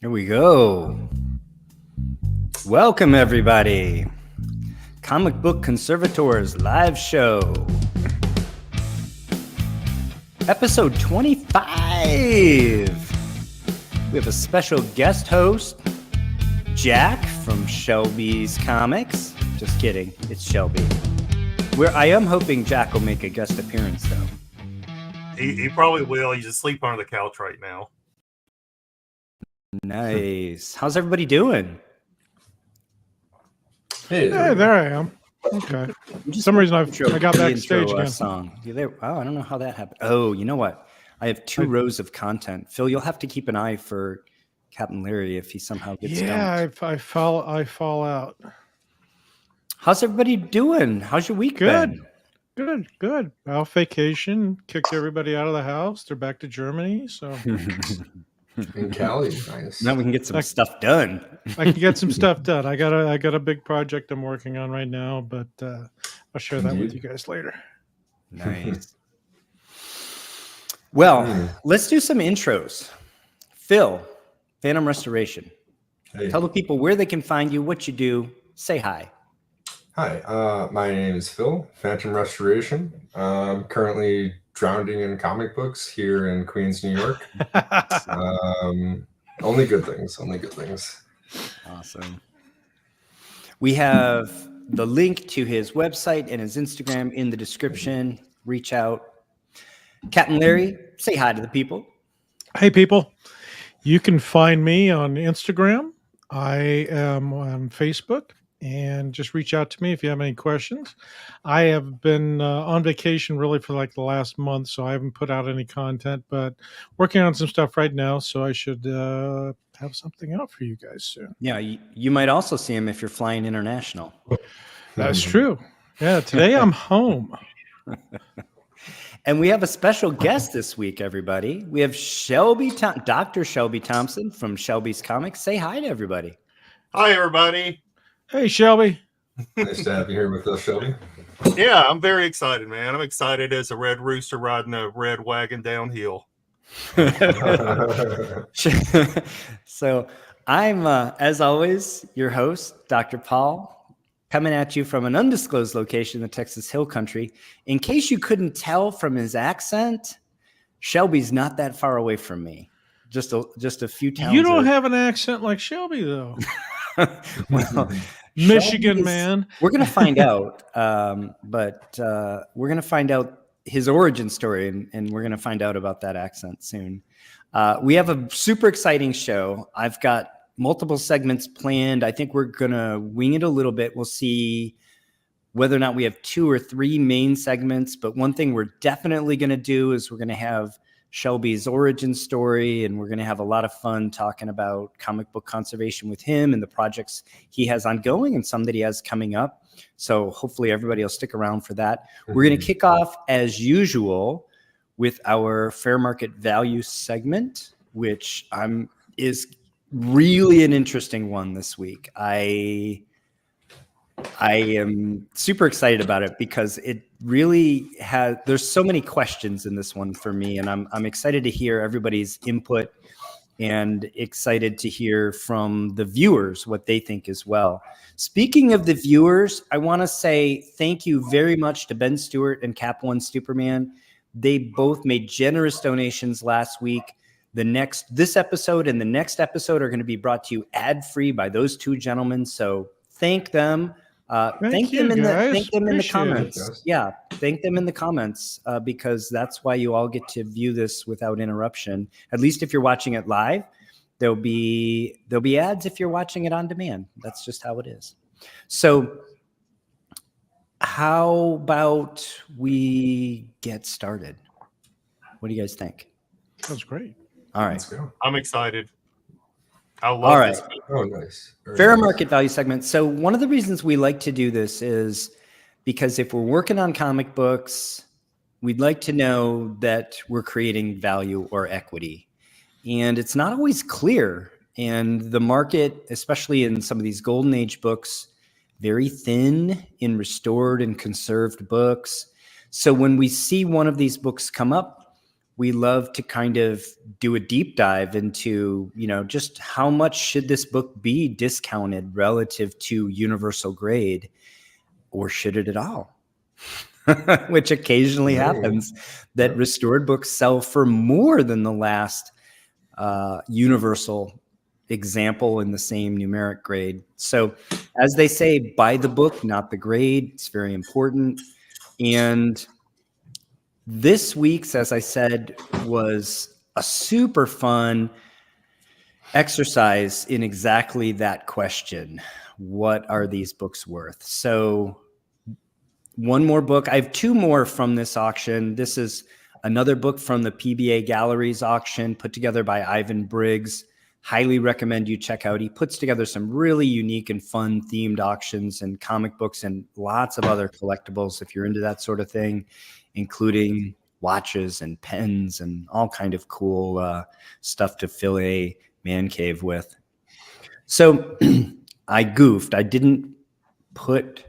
Here we go. Welcome, everybody. Comic Book Conservator's live show. Episode 25. We have a special guest host, Jack from Shelby's Comics. Just kidding, it's Shelby. I am hoping Jack will make a guest appearance, though. He probably will. He's asleep under the couch right now. Nice. How's everybody doing? Hey, there I am. Okay. For some reason, I got backstage again. Song. Oh, I don't know how that happened. Oh, you know what? I have two rows of content. Phil, you'll have to keep an eye for Captain Larry if he somehow gets dumped. Yeah, I fall out. How's everybody doing? How's your week been? Good. Off vacation, kicked everybody out of the house. They're back to Germany, so in Cali, nice. Now we can get some stuff done. I can get some stuff done. I got a big project I'm working on right now, but I'll share that with you guys later. Nice. Well, let's do some intros. Phil, Phantom Restoration. Hey. Tell the people where they can find you, what you do. Say hi. Hi, my name is Phil, Phantom Restoration. I'm currently drowning in comic books here in Queens, New York. Only good things. Awesome. We have the link to his website and his Instagram in the description. Reach out. Captain Larry, say hi to the people. Hey, people. You can find me on Instagram. I am on Facebook. And just reach out to me if you have any questions. I have been on vacation really for like the last month, so I haven't put out any content, but working on some stuff right now, so I should have something out for you guys soon. Yeah, you might also see him if you're flying international. That's true. Yeah, today I'm home. And we have a special guest this week, everybody. We have Dr. Shelby Thompson from Shelby's Comics. Say hi to everybody. Hi, everybody. Hey, Shelby. Nice to have you here with us, Shelby. Yeah, I'm very excited, man. I'm excited as a red rooster riding a red wagon downhill. So I'm, as always, your host, Dr. Paul, coming at you from an undisclosed location in the Texas Hill Country. In case you couldn't tell from his accent, Shelby's not that far away from me. Just a few towns. You don't have an accent like Shelby, though. Well, Michigan man. We're going to find out, but we're going to find out his origin story, and we're going to find out about that accent soon. We have a super exciting show. I've got multiple segments planned. I think we're going to wing it a little bit. We'll see whether or not we have 2 or 3 main segments, but one thing we're definitely going to do is we're going to have Shelby's origin story, and we're going to have a lot of fun talking about comic book conservation with him and the projects he has ongoing and some that he has coming up. So hopefully everybody will stick around for that. We're going to kick off as usual with our fair market value segment, which is really an interesting one this week. I am super excited about it because it really there's so many questions in this one for me, and I'm excited to hear everybody's input and excited to hear from the viewers what they think as well. Speaking of the viewers, I want to say thank you very much to Ben Stewart and Cap One Superman. They both made generous donations last week. This episode and the next episode are going to be brought to you ad-free by those two gentlemen. So thank them. Thank them in the comments. Yeah, thank them in the comments because that's why you all get to view this without interruption. At least if you're watching it live, there'll be ads if you're watching it on demand. That's just how it is. So how about we get started? What do you guys think? Sounds great. All right. Let's go. I'm excited. I love this. Oh, nice. Fair market value segment. So one of the reasons we like to do this is because if we're working on comic books, we'd like to know that we're creating value or equity. And it's not always clear. And the market, especially in some of these golden age books, very thin in restored and conserved books. So when we see one of these books come up, we love to kind of do a deep dive into, just how much should this book be discounted relative to universal grade, or should it at all? Which occasionally happens, that restored books sell for more than the last universal example in the same numeric grade. So as they say, buy the book, not the grade. It's very important. And this week's, as I said, was a super fun exercise in exactly that question. What are these books worth? So one more book. I have two more from this auction. This is another book from the PBA Galleries auction put together by Ivan Briggs. Highly recommend you check out. He puts together some really unique and fun themed auctions and comic books and lots of other collectibles if you're into that sort of thing, including watches and pens and all kind of cool stuff to fill a man cave with. So I goofed. I didn't put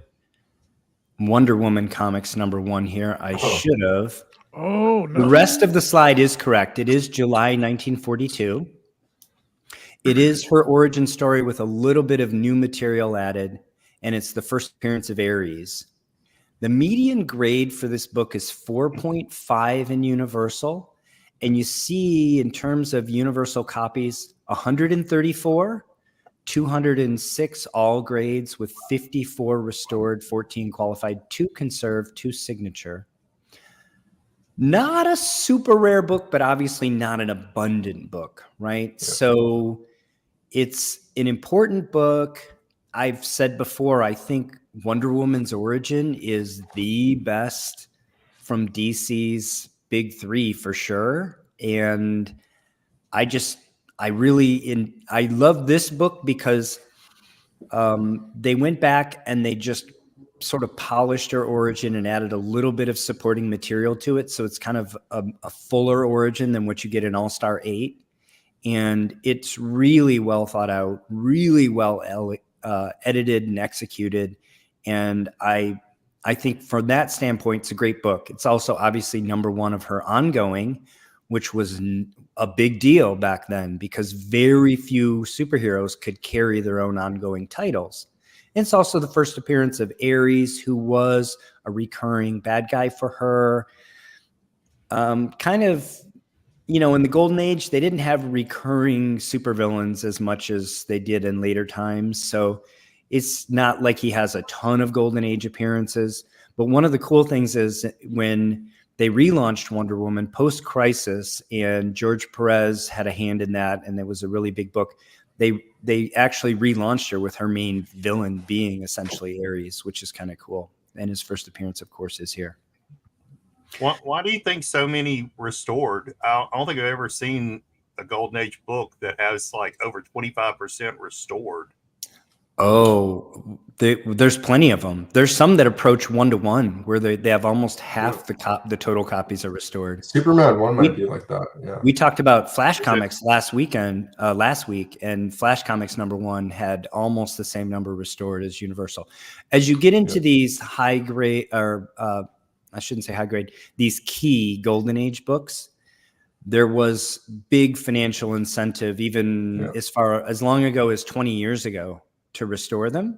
Wonder Woman comics #1 here. I should have. Oh, no. The rest of the slide is correct. It is July 1942. It is her origin story with a little bit of new material added, and it's the first appearance of Ares. The median grade for this book is 4.5 in Universal, and you see in terms of Universal copies, 134, 206 all grades with 54 restored, 14 qualified, 2 conserved, 2 signature. Not a super rare book, but obviously not an abundant book, right? Yeah. So it's an important book. I've said before, I think Wonder Woman's origin is the best from DC's big three for sure. And I love this book because they went back and they just sort of polished her origin and added a little bit of supporting material to it. So it's kind of a fuller origin than what you get in All-Star 8. And it's really well thought out, really well edited and executed. And I think from that standpoint, it's a great book. It's also obviously #1 of her ongoing, which was a big deal back then because very few superheroes could carry their own ongoing titles. It's also the first appearance of Ares, who was a recurring bad guy for her. Kind of, in the Golden Age, they didn't have recurring supervillains as much as they did in later times. So it's not like he has a ton of Golden Age appearances. But one of the cool things is when they relaunched Wonder Woman post-Crisis, and George Perez had a hand in that, and it was a really big book. They actually relaunched her with her main villain being essentially Ares, which is kind of cool. And his first appearance, of course, is here. Why do you think so many restored? I don't think I've ever seen a Golden Age book that has like over 25% restored. Oh, there's plenty of them. There's some that approach 1-to-1 where they have almost half the total copies are restored. Superman 1 might be like that. Yeah. We talked about Flash Comics last week, and Flash Comics #1 had almost the same number restored as Universal. As you get into these high grade, or I shouldn't say high grade, these key Golden Age books, there was big financial incentive, even as long ago as 20 years ago, to restore them.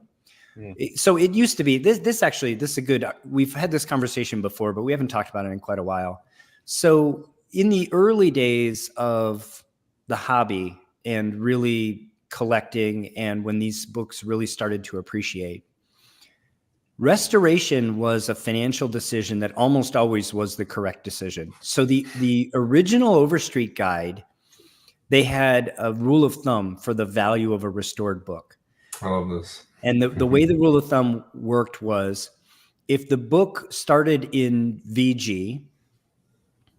So it used to be this is a good, we've had this conversation before, but we haven't talked about it in quite a while. So in the early days of the hobby and really collecting, and when these books really started to appreciate, restoration was a financial decision that almost always was the correct decision. So the original Overstreet guide, they had a rule of thumb for the value of a restored book. I love this. And the way the rule of thumb worked was, if the book started in VG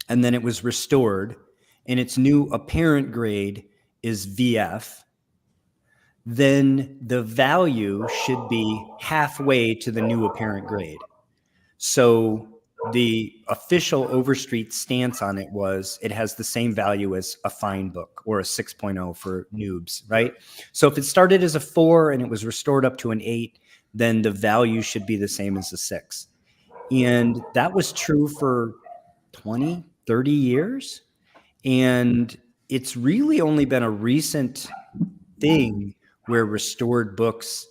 and then it was restored and its new apparent grade is VF, then the value should be halfway to the new apparent grade. So the official Overstreet stance on it was it has the same value as a fine book or a 6.0 for noobs, right? So if it started as a 4 and it was restored up to an 8, then the value should be the same as a 6. And that was true for 20, 30 years. And it's really only been a recent thing where restored books,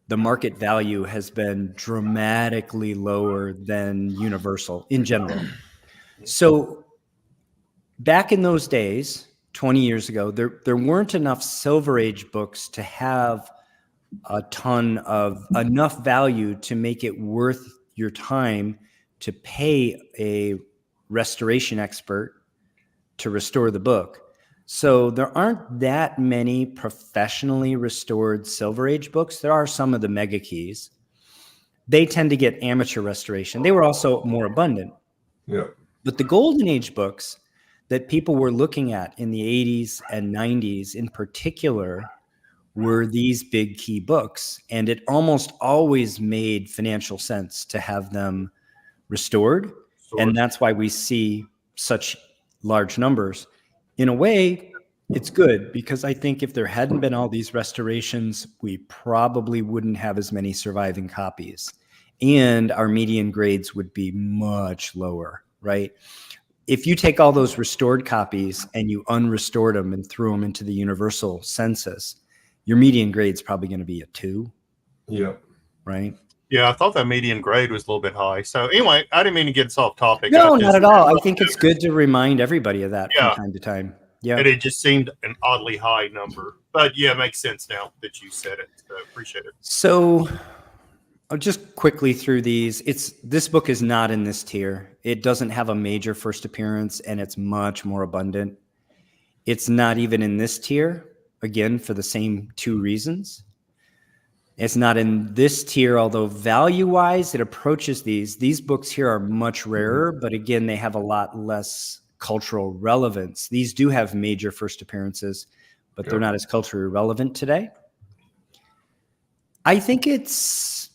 the market value has been dramatically lower than universal in general. So back in those days, 20 years ago, there weren't enough Silver Age books to have a ton of enough value to make it worth your time to pay a restoration expert to restore the book. So there aren't that many professionally restored Silver Age books. There are some of the mega keys. They tend to get amateur restoration. They were also more abundant. Yeah. But the Golden Age books that people were looking at in the 80s and 90s in particular were these big key books. And it almost always made financial sense to have them restored. And that's why we see such large numbers. In a way, it's good, because I think if there hadn't been all these restorations, we probably wouldn't have as many surviving copies. And our median grades would be much lower, right? If you take all those restored copies and you unrestored them and threw them into the universal census, your median grade's probably going to be a 2. Yeah. Right? Yeah, I thought that median grade was a little bit high. So anyway, I didn't mean to get us off topic. No, not at all. I think it's good to remind everybody of that from time to time. Yeah. And it just seemed an oddly high number. But yeah, it makes sense now that you said it. So appreciate it. So I'll just quickly through these. This book is not in this tier. It doesn't have a major first appearance, and it's much more abundant. It's not even in this tier, again, for the same 2 reasons. It's not in this tier, although value-wise, it approaches these. These books here are much rarer, but again, they have a lot less cultural relevance. These do have major first appearances, but they're not as culturally relevant today. I think it's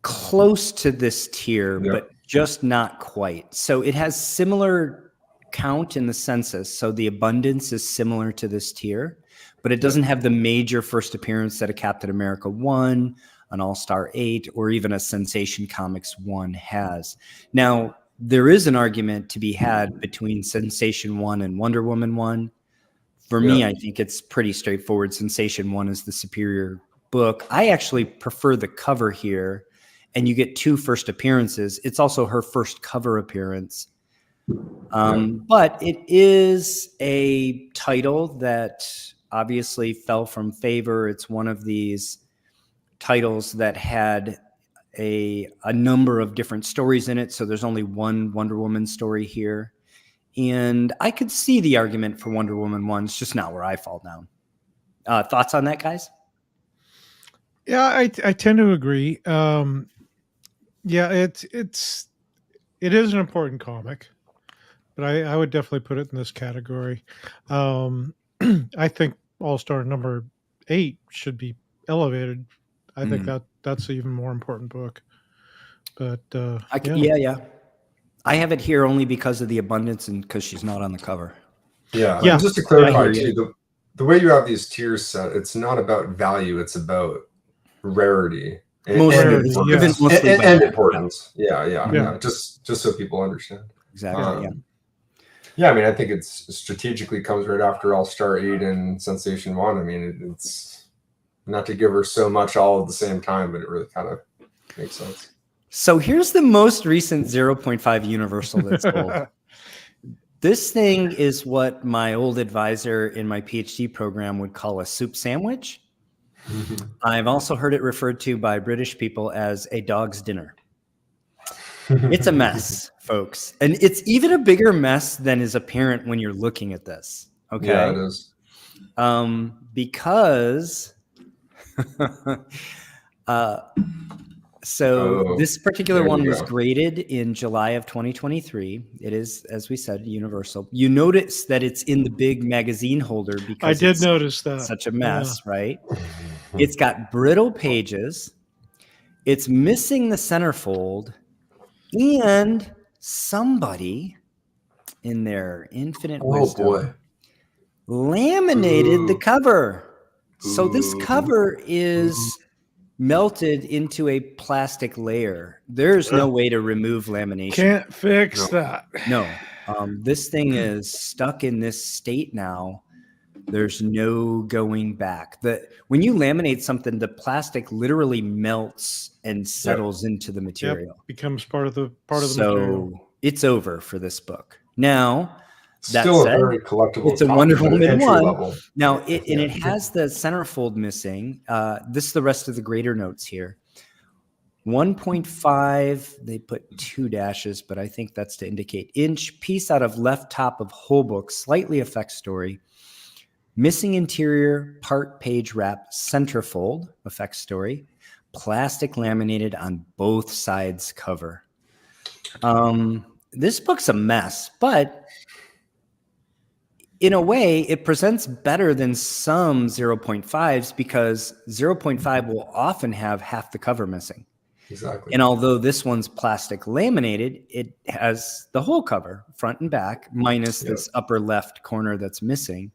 close to this tier, but just not quite. So it has similar count in the census. So the abundance is similar to this tier, but it doesn't have the major first appearance that a Captain America 1, an All-Star 8, or even a Sensation Comics 1 has. Now, there is an argument to be had between Sensation 1 and Wonder Woman 1. For me, I think it's pretty straightforward. Sensation 1 is the superior book. I actually prefer the cover here, and you get 2 first appearances. It's also her first cover appearance. But it is a title that obviously fell from favor. It's one of these titles that had a number of different stories in it. So there's only one Wonder Woman story here. And I could see the argument for Wonder Woman 1. It's just not where I fall down. Thoughts on that, guys? Yeah, I tend to agree. Yeah, it is an important comic, but I would definitely put it in this category. I think All-Star number 8 should be elevated. I think that's an even more important book. But yeah. I have it here only because of the abundance and because she's not on the cover. Yeah. Just to clarify too, the way you have these tiers set, it's not about value, it's about rarity and importance. Yeah. Just so people understand. Exactly. Yeah, I mean, I think it's strategically comes right after All-Star 8 and Sensation 1. I mean, it's not to give her so much all at the same time, but it really kind of makes sense. So here's the most recent 0.5 Universal that's cool. This thing is what my old advisor in my PhD program would call a soup sandwich. I've also heard it referred to by British people as a dog's dinner. It's a mess, folks. And it's even a bigger mess than is apparent when you're looking at this. Okay. Yeah, it is. Because this particular one was graded in July of 2023. It is, as we said, universal. You notice that it's in the big magazine holder because I did notice that. Such a mess, right? It's got brittle pages. It's missing the centerfold. And somebody in their infinite wisdom laminated the cover. So this cover is melted into a plastic layer. There's no way to remove lamination. Can't fix that. No. This thing is stuck in this state now. There's no going back. When you laminate something, the plastic literally melts and settles into the material. Becomes part of the material. So it's over for this book. Now, that Still said, a very collectible. it's a Wonder Woman 1. Level. Now, it has the centerfold missing. This is the rest of the greater notes here. 1.5, they put 2 dashes, but I think that's to indicate inch. Piece out of left top of whole book, slightly effect story. Missing interior, part page wrap, centerfold, effect story. Plastic laminated on both sides cover. This book's a mess, but in a way, it presents better than some 0.5s because 0.5 will often have half the cover missing. Exactly. And although this one's plastic laminated, it has the whole cover, front and back, minus this upper left corner that's missing.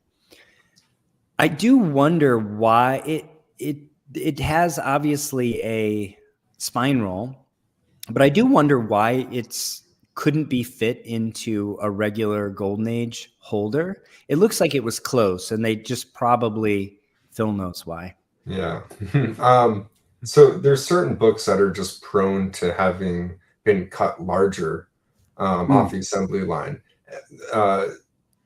I do wonder why it has obviously a spine roll, but I do wonder why couldn't be fit into a regular Golden Age holder. It looks like it was close, and they just probably, Phil knows why. Yeah. So there's certain books that are just prone to having been cut larger off the assembly line.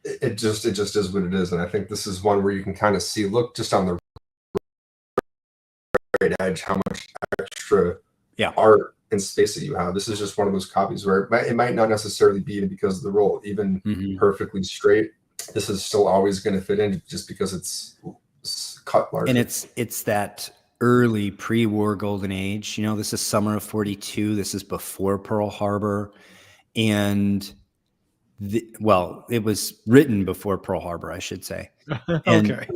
It just is what it is, and I think this is one where you can kind of see, look just on the right edge, how much extra art and space that you have. This is just one of those copies where it might not necessarily be because of the roll, even perfectly straight. This is still always going to fit in just because it's cut larger. And it's that early pre-war Golden Age. This is summer of 42. This is before Pearl Harbor, and it was written before Pearl Harbor, I should say. Okay.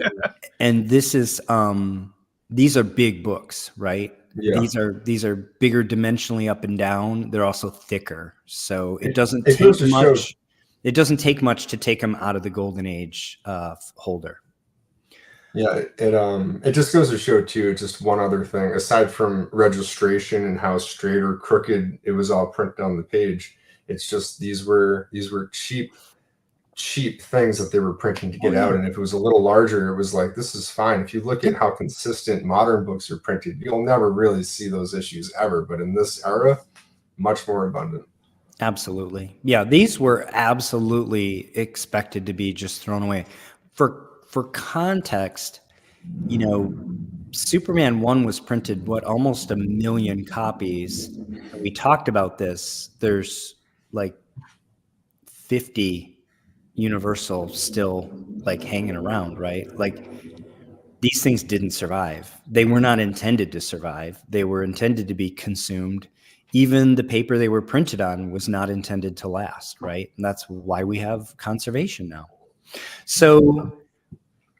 And this is these are big books, right? Yeah. These are bigger dimensionally up and down. They're also thicker, so it doesn't take much. It doesn't take much to take them out of the Golden Age holder. Yeah, it just goes to show too. Just one other thing, aside from registration and how straight or crooked it was all printed on the page, it's just these were cheap things that they were printing to get out. And if it was a little larger, it was like, this is fine. If you look at how consistent modern books are printed, you'll never really see those issues ever. But in this era, much more abundant. Absolutely. Yeah, these were absolutely expected to be just thrown away. For context, Superman 1 was printed, almost 1 million copies. We talked about this. There's like 50 Universal still hanging around, right? These things didn't survive. They were not intended to survive. They were intended to be consumed. Even the paper they were printed on was not intended to last, right? And that's why we have conservation now. So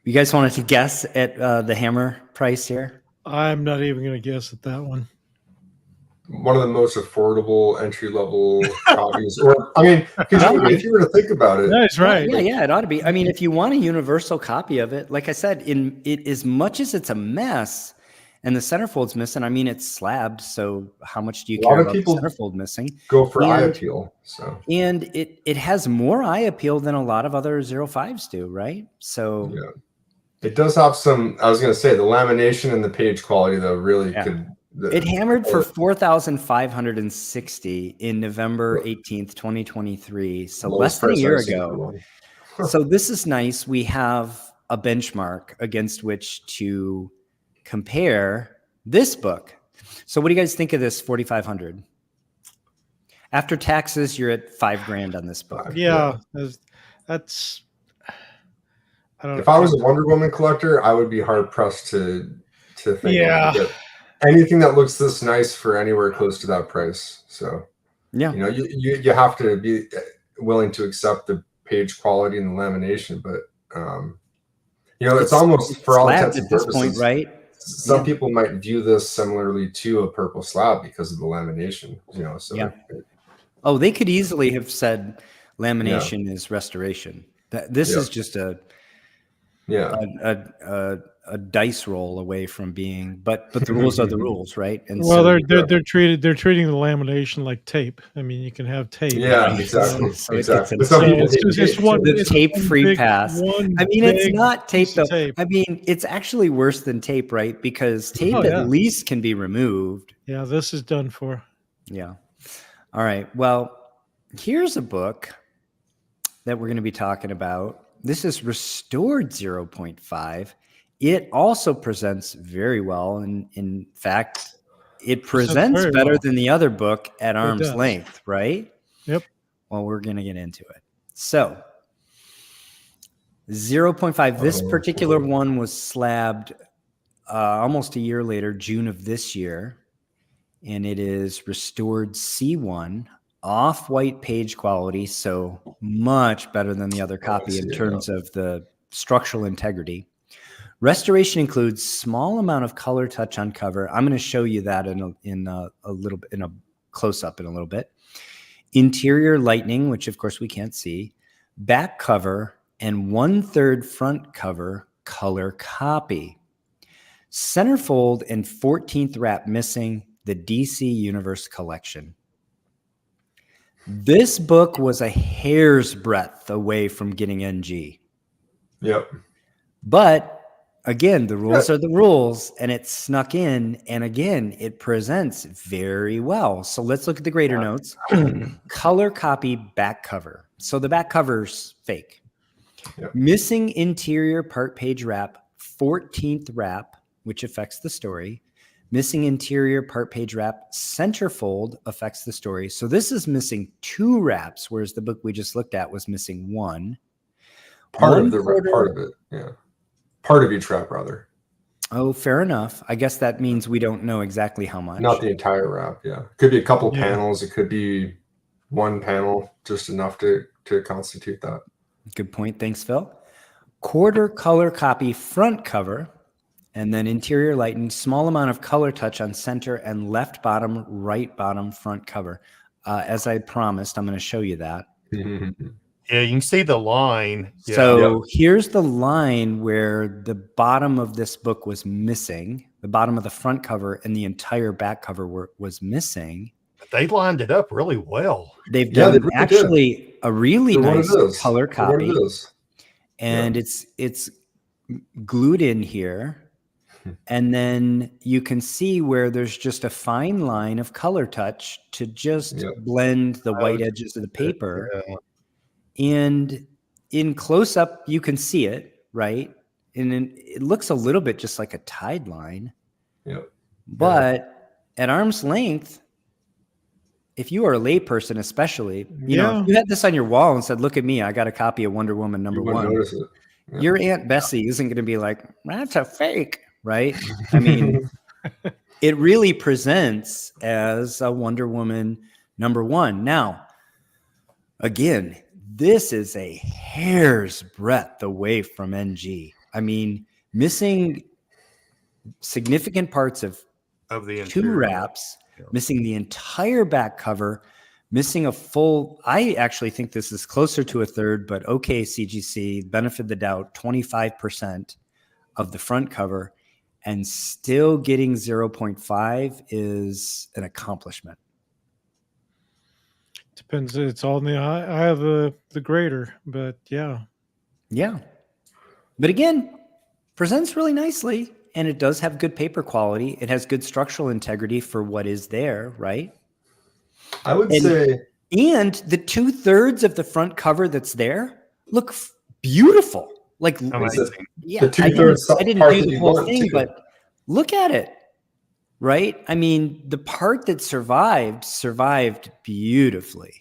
you guys wanted to guess at the hammer price here? I'm not even going to guess at that one. One of the most affordable entry-level copies. If you were to think about it. That's right. Yeah, it ought to be. If you want a universal copy of it, like I said, as much as it's a mess and the centerfold's missing, it's slabbed, so how much do you care about the centerfold missing? Go for eye appeal. And it has more eye appeal than a lot of other 05s do, right? So yeah. It does have some, I was going to say, the lamination and the page quality, though, really could. It hammered for 4,560 in November 18th, 2023. So less than a year ago. So this is nice. We have a benchmark against which to compare this book. So what do you guys think of this 4,500? After taxes, you're at $5,000 on this book. Yeah, that's. I don't know. If I was a Wonder Woman collector, I would be hard pressed to think. Yeah. Anything that looks this nice for anywhere close to that price. So yeah, you have to be willing to accept the page quality and the lamination, but it's almost for all intents and purposes, point, right? Some people might view this similarly to a purple slab because of the lamination. So they could easily have said lamination is restoration. This is just a a dice roll away from being, but the rules are the rules, right? And Well, so they're treating the lamination like tape. I mean, you can have tape. Yeah, Right. exactly. So it gets exactly. in- But some So people it's hate just it's tape, one too. the it's tape one free big- pass. one I mean, it's big not tape piece though. of tape. I mean, it's actually worse than tape, right? Because tape Oh, yeah. at least can be removed. Yeah, this is done for. Yeah. All right. Well, here's a book that we're going to be talking about. This is Restored 0.5. It also presents very well. And in fact, it presents very better well. than the other book at arm's does. length, right? Yep. Well, we're going to get into it. So 0.5, this particular one was slabbed almost a year later, June of this year. And it is Restored C1, off-white page quality, so much better than the other copy in terms of the structural integrity. Restoration includes small amount of color touch on cover. I'm going to show you that in a close-up in a little bit. Interior lightning, which of course we can't see. Back cover and 1/3 front cover color copy. Centerfold and 14th wrap missing. The DC Universe Collection. This book was a hair's breadth away from getting NG. Yep. But again, the rules are the rules, and it snuck in. And again, it presents very well. So let's look at the grader notes. Color copy back cover. So the back cover's fake. Yep. Missing interior part page wrap, 14th wrap, which affects the story. Missing interior part page wrap, centerfold affects the story. So this is missing 2 wraps, whereas the book we just looked at was missing 1. Part of it. Yeah. Part of each wrap, rather. Oh, fair enough. I guess that means we don't know exactly how much. Not the entire wrap. Yeah. Could be a couple panels. It could be one panel, just enough to constitute that. Good point. Thanks, Phil. Quarter color copy front cover. And then interior lighting, small amount of color touch on center and left bottom, right bottom, front cover. As I promised, I'm going to show you that. Yeah, you can see the line. Yeah. So here's the line where the bottom of this book was missing. The bottom of the front cover and the entire back cover was missing. They lined it up really well. They've done really actually a really nice color For copy. what it is. And it's glued in here. And then you can see where there's just a fine line of color touch to just blend the white edges of the paper. Yeah. And in close up, you can see it, right? And it looks a little bit just like a tide line. Yep. But at arm's length, if you are a layperson, especially, you know, if you had this on your wall and said, look at me, I got a copy of Wonder Woman #1. Notice it. Yeah. Your Aunt Bessie isn't going to be like, that's a fake. Right? I mean, it really presents as a Wonder Woman #1. Now, again, this is a hair's breadth away from NG. I mean, missing significant parts of the 2 wraps, missing the entire back cover, missing a full. I actually think this is closer to a third, but okay, CGC, benefit of the doubt, 25% of the front cover. And still getting 0.5 is an accomplishment. Depends. It's all in the eye of the grader, but yeah. But again, presents really nicely, and it does have good paper quality. It has good structural integrity for what is there, right? I would say, and the 2/3 of the front cover that's there look beautiful. Like, yeah, the 2/3 I didn't do the whole thing, but look at it, right? I mean, the part that survived beautifully.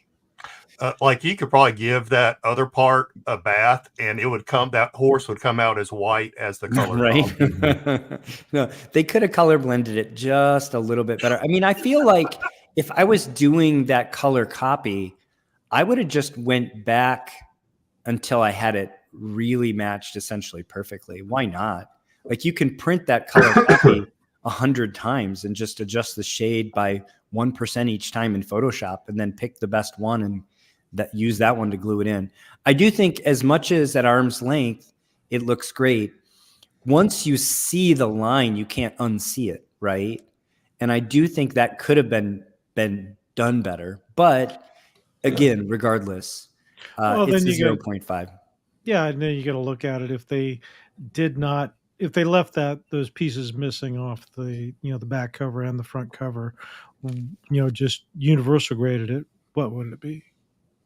Like you could probably give that other part a bath, and that horse would come out as white as the color. Right? No, they could have color blended it just a little bit better. I mean, I feel like if I was doing that color copy, I would have just went back until I had it really matched essentially perfectly. Why not? Like, you can print that color copy 100 times and just adjust the shade by 1% each time in Photoshop, and then pick the best one and use that one to glue it in. I do think, as much as at arm's length, it looks great, once you see the line, you can't unsee it, right? And I do think that could have been done better. But again, regardless, Well, it's then a you got 0.5. yeah, and then you got to look at it if they left those pieces missing off the the back cover and the front cover, just universal graded it, what would it be?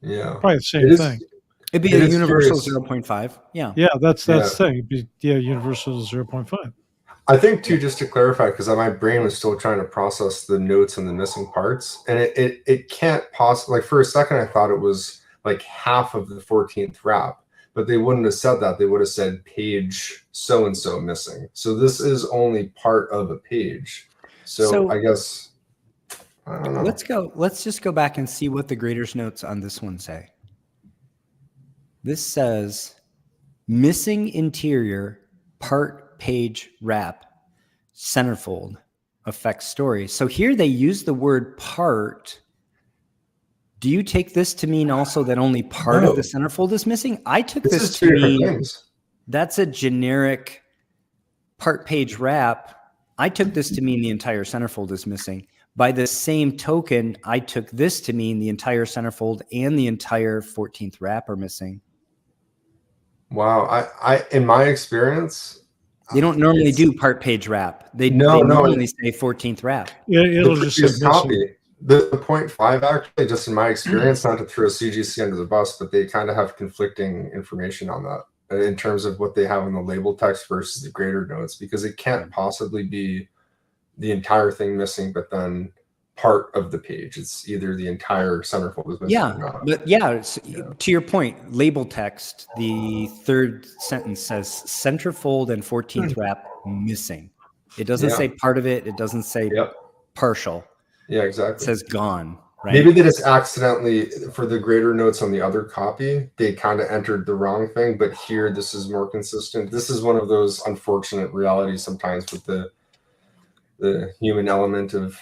Yeah, Probably the same It is- thing. It'd be It a is universal curious. 0.5. Yeah. Yeah, that's Yeah. the thing. It'd be, universal 0.5. I think too, just to clarify, because my brain was still trying to process the notes and the missing parts, and it can't possibly, like, for a second I thought it was like half of the 14th wrap, but they wouldn't have said that. They would have said page so and so missing. So this is only part of a page. So I guess I don't know. Let's just go back and see what the grader's notes on this one say. This says missing interior part page wrap centerfold affects story. So here they use the word part. Do you take this to mean also that only part of the centerfold is missing? I took This this is to two different mean things. that's a generic part page wrap. I took this to mean the entire centerfold is missing. By the same token, I took this to mean the entire centerfold and the entire 14th wrap are missing. Wow, I in my experience, They don't normally do part page wrap. They No, normally say 14th wrap. It'll the just say previous missing. copy, the 0.5 actually, just in my experience, not to throw CGC under the bus, but they kind of have conflicting information on that in terms of what they have in the label text versus the grader notes, because it can't possibly be the entire thing missing, but then part of the page. It's either the entire centerfold is missing or not. But to your point, label text, the third sentence says centerfold and 14th wrap missing. It doesn't say part of it. It doesn't say partial. Yeah, It exactly. says gone. Right? Maybe they just accidentally, for the grader notes on the other copy, they kind of entered the wrong thing, but here this is more consistent. This is one of those unfortunate realities sometimes with the human element of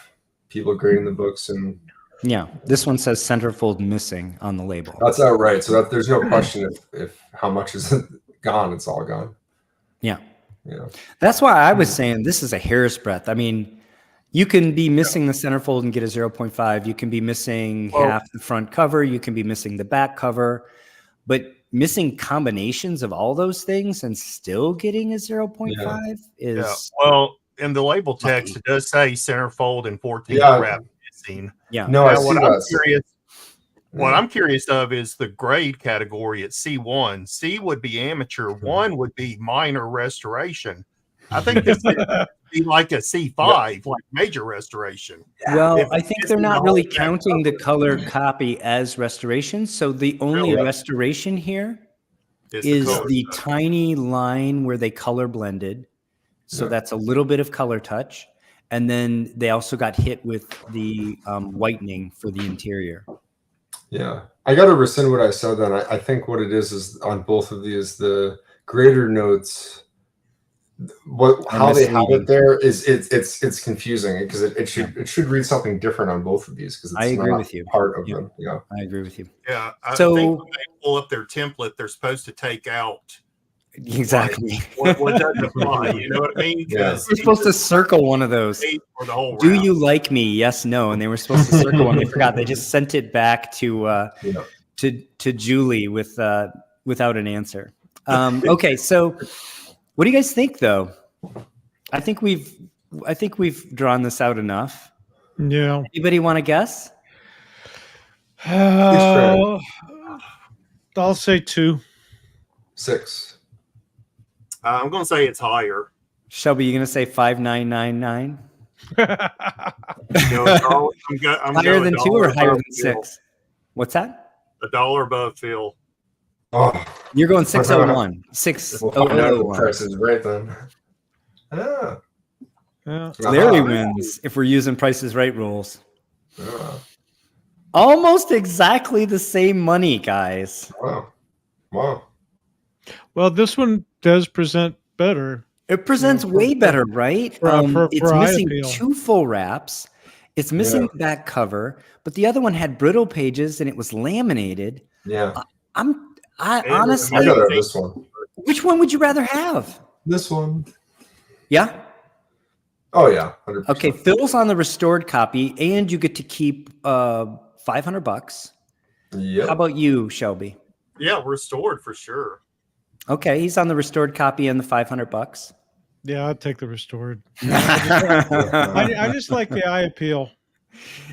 people grading the books. And yeah, this one says centerfold missing on the label. that's not right. So that there's no question if how much is gone, it's all gone. Yeah. Yeah. That's why I was saying this is a hair's breadth. I mean, you can be missing the centerfold and get a 0.5. You can be missing half the front cover. You can be missing the back cover. But missing combinations of all those things and still getting a 0.5 is... Well, in the label text, it does say centerfold and 14th wrap missing. Yeah. No, I see that. What I'm curious of is the grade category at C1. C would be amateur. 1 would be minor restoration. I think this would be like a C5, like major restoration. Well, I think they're not really counting the color copy as restoration. So the only restoration here is the tiny line where they color blended. So that's a little bit of color touch. And then they also got hit with the whitening for the interior. Yeah. I got to rescind what I said then. I think what it is on both of these, the grader notes, how they have it there is it's confusing because it should read something different on both of these because it's not part of them. Yeah. I agree with you. Yeah. I think when they pull up their template, they're supposed to take out exactly what doesn't apply. You know what I mean? You're supposed to circle one of those. Do you like me? Yes, no. And they were supposed to circle one. They forgot. They just sent it back to Julie without an answer. Okay, so what do you guys think, though? I think we've drawn this out enough. Yeah. Anybody want to guess? I'll say 2. 6. I'm going to say it's higher. Shelby, you going to say 5,999? Higher than 2 or higher than 6? What's that? $1 above Phil. Oh, you're going 601. 601. Prices right then. Larry wins if we're using Prices Right rules. Almost exactly the same money, guys. Wow. Well, this one does present better. It presents way better, right? It's missing 2 full wraps. It's missing the back cover, but the other one had brittle pages and it was laminated. Yeah. I honestly, I got this one. Which one would you rather have? This one. Yeah. Oh yeah. 100%. Okay. Phil's on the restored copy, and you get to keep $500. Yep. How about you, Shelby? Yeah, restored for sure. Okay, he's on the restored copy and the $500. Yeah, I'd take the restored. I I just like the eye appeal.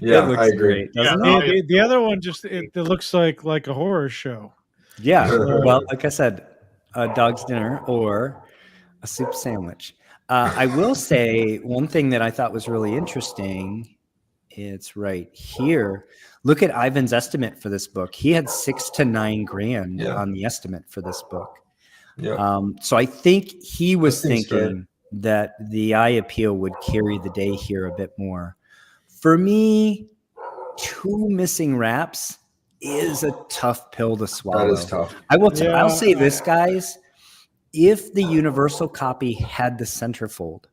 Yeah, it looks I agree. great, doesn't Yeah, it? The other one just it looks like a horror show. Yeah. Well, like I said, a dog's dinner or a soup sandwich. I will say one thing that I thought was really interesting. It's right here. Look at Ivan's estimate for this book. He had $6,000 to $9,000 on the estimate for this book. Yeah. So I think he was That seems fair. thinking that the eye appeal would carry the day here a bit more. For me, 2 missing wraps is a tough pill to swallow. That is tough. I'll say this, guys. If the universal copy had the centerfold,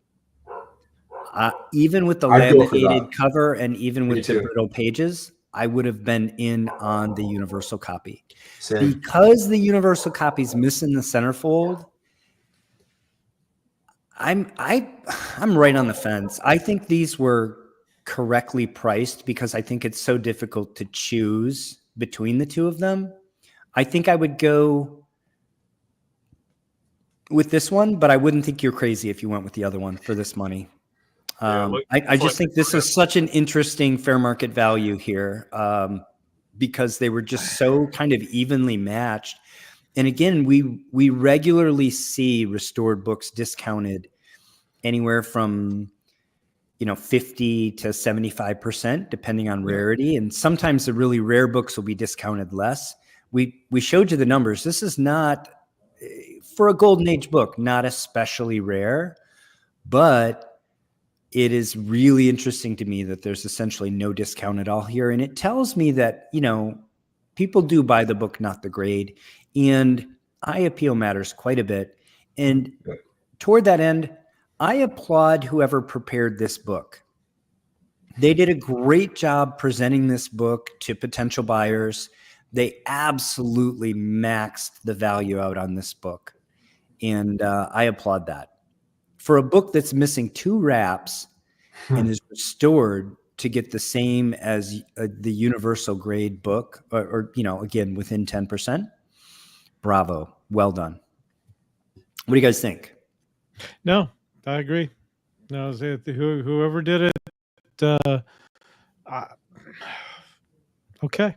even with the I'd go for laminated that. cover and even Me with the too. brittle pages, I would have been in on the universal copy. Same. Because the universal copy is missing the centerfold, I'm right on the fence. I think these were correctly priced because I think it's so difficult to choose between the two of them. I think I would go with this one, but I wouldn't think you're crazy if you went with the other one for this money. I just think this is such an interesting fair market value here because they were just so kind of evenly matched. And again, we regularly see restored books discounted anywhere from 50 to 75%, depending on rarity. And sometimes the really rare books will be discounted less. We showed you the numbers. This is not, for a golden age book, not especially rare, but it is really interesting to me that there's essentially no discount at all here. And it tells me that, people do buy the book, not the grade. And eye appeal matters quite a bit. And toward that end, I applaud whoever prepared this book. They did a great job presenting this book to potential buyers. They absolutely maxed the value out on this book. And I applaud that. For a book that's missing 2 wraps and is restored to get the same as the universal grade book, or again, within 10%, bravo. Well done. What do you guys think? No, I agree. No, whoever did it, okay.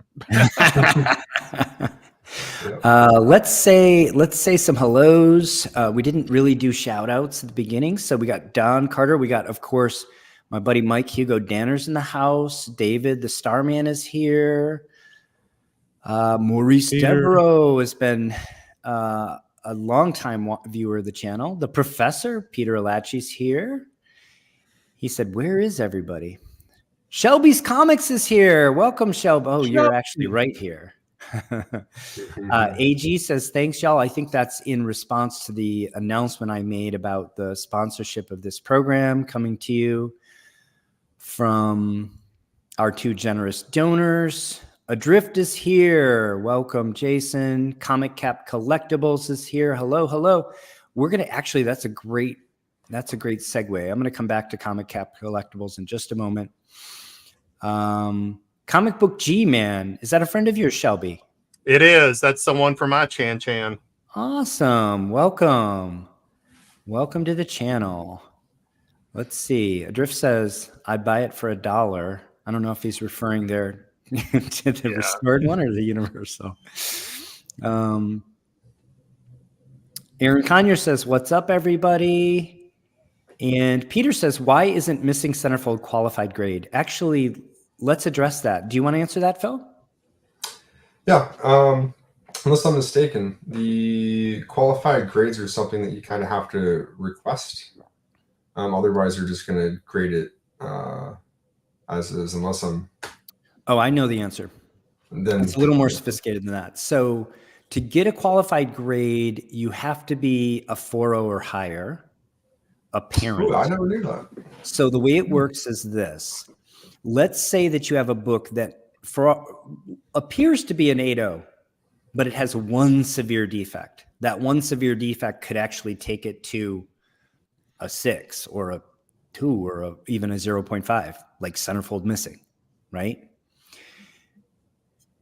Let's say some hellos. We didn't really do shout outs at the beginning. So we got Don Carter. We got, of course, my buddy Mike Hugo Danner's in the house. David, the Starman, is here. Maurice Devereaux has been a longtime viewer of the channel. The Professor, Peter Alachi's here. He said, "Where is everybody?" Shelby's Comics is here. Welcome, Shelby. Oh, you're actually right here. AG says, "Thanks, y'all." I think that's in response to the announcement I made about the sponsorship of this program coming to you from our 2 generous donors. Adrift is here. Welcome, Jason. Comic Cap Collectibles is here. Hello, hello. We're going to actually, that's a great segue. I'm going to come back to Comic Cap Collectibles in just a moment. Comic Book G-Man. Is that a friend of yours, Shelby? It is. That's someone from my Chan. Awesome. Welcome. Welcome to the channel. Let's see. Adrift says, "I'd buy it for $1." I don't know if he's referring there to the restored one or the universal. Aaron Conyer says, "What's up, everybody?" And Peter says, "Why isn't missing centerfold qualified grade?" Actually, let's address that. Do you want to answer that, Phil? Yeah. Unless I'm mistaken, the qualified grades are something that you kind of have to request. Otherwise, you're just going to grade it as is, unless I'm... Oh, I know the answer. Then it's a little more sophisticated than that. So to get a qualified grade, you have to be a 4.0 or higher, a parent. Ooh, I never knew that. So the way it works is this. Let's say that you have a book that appears to be an 8.0, but it has one severe defect. That one severe defect could actually take it to a 6 or a 2 or even a 0.5, like centerfold missing, right?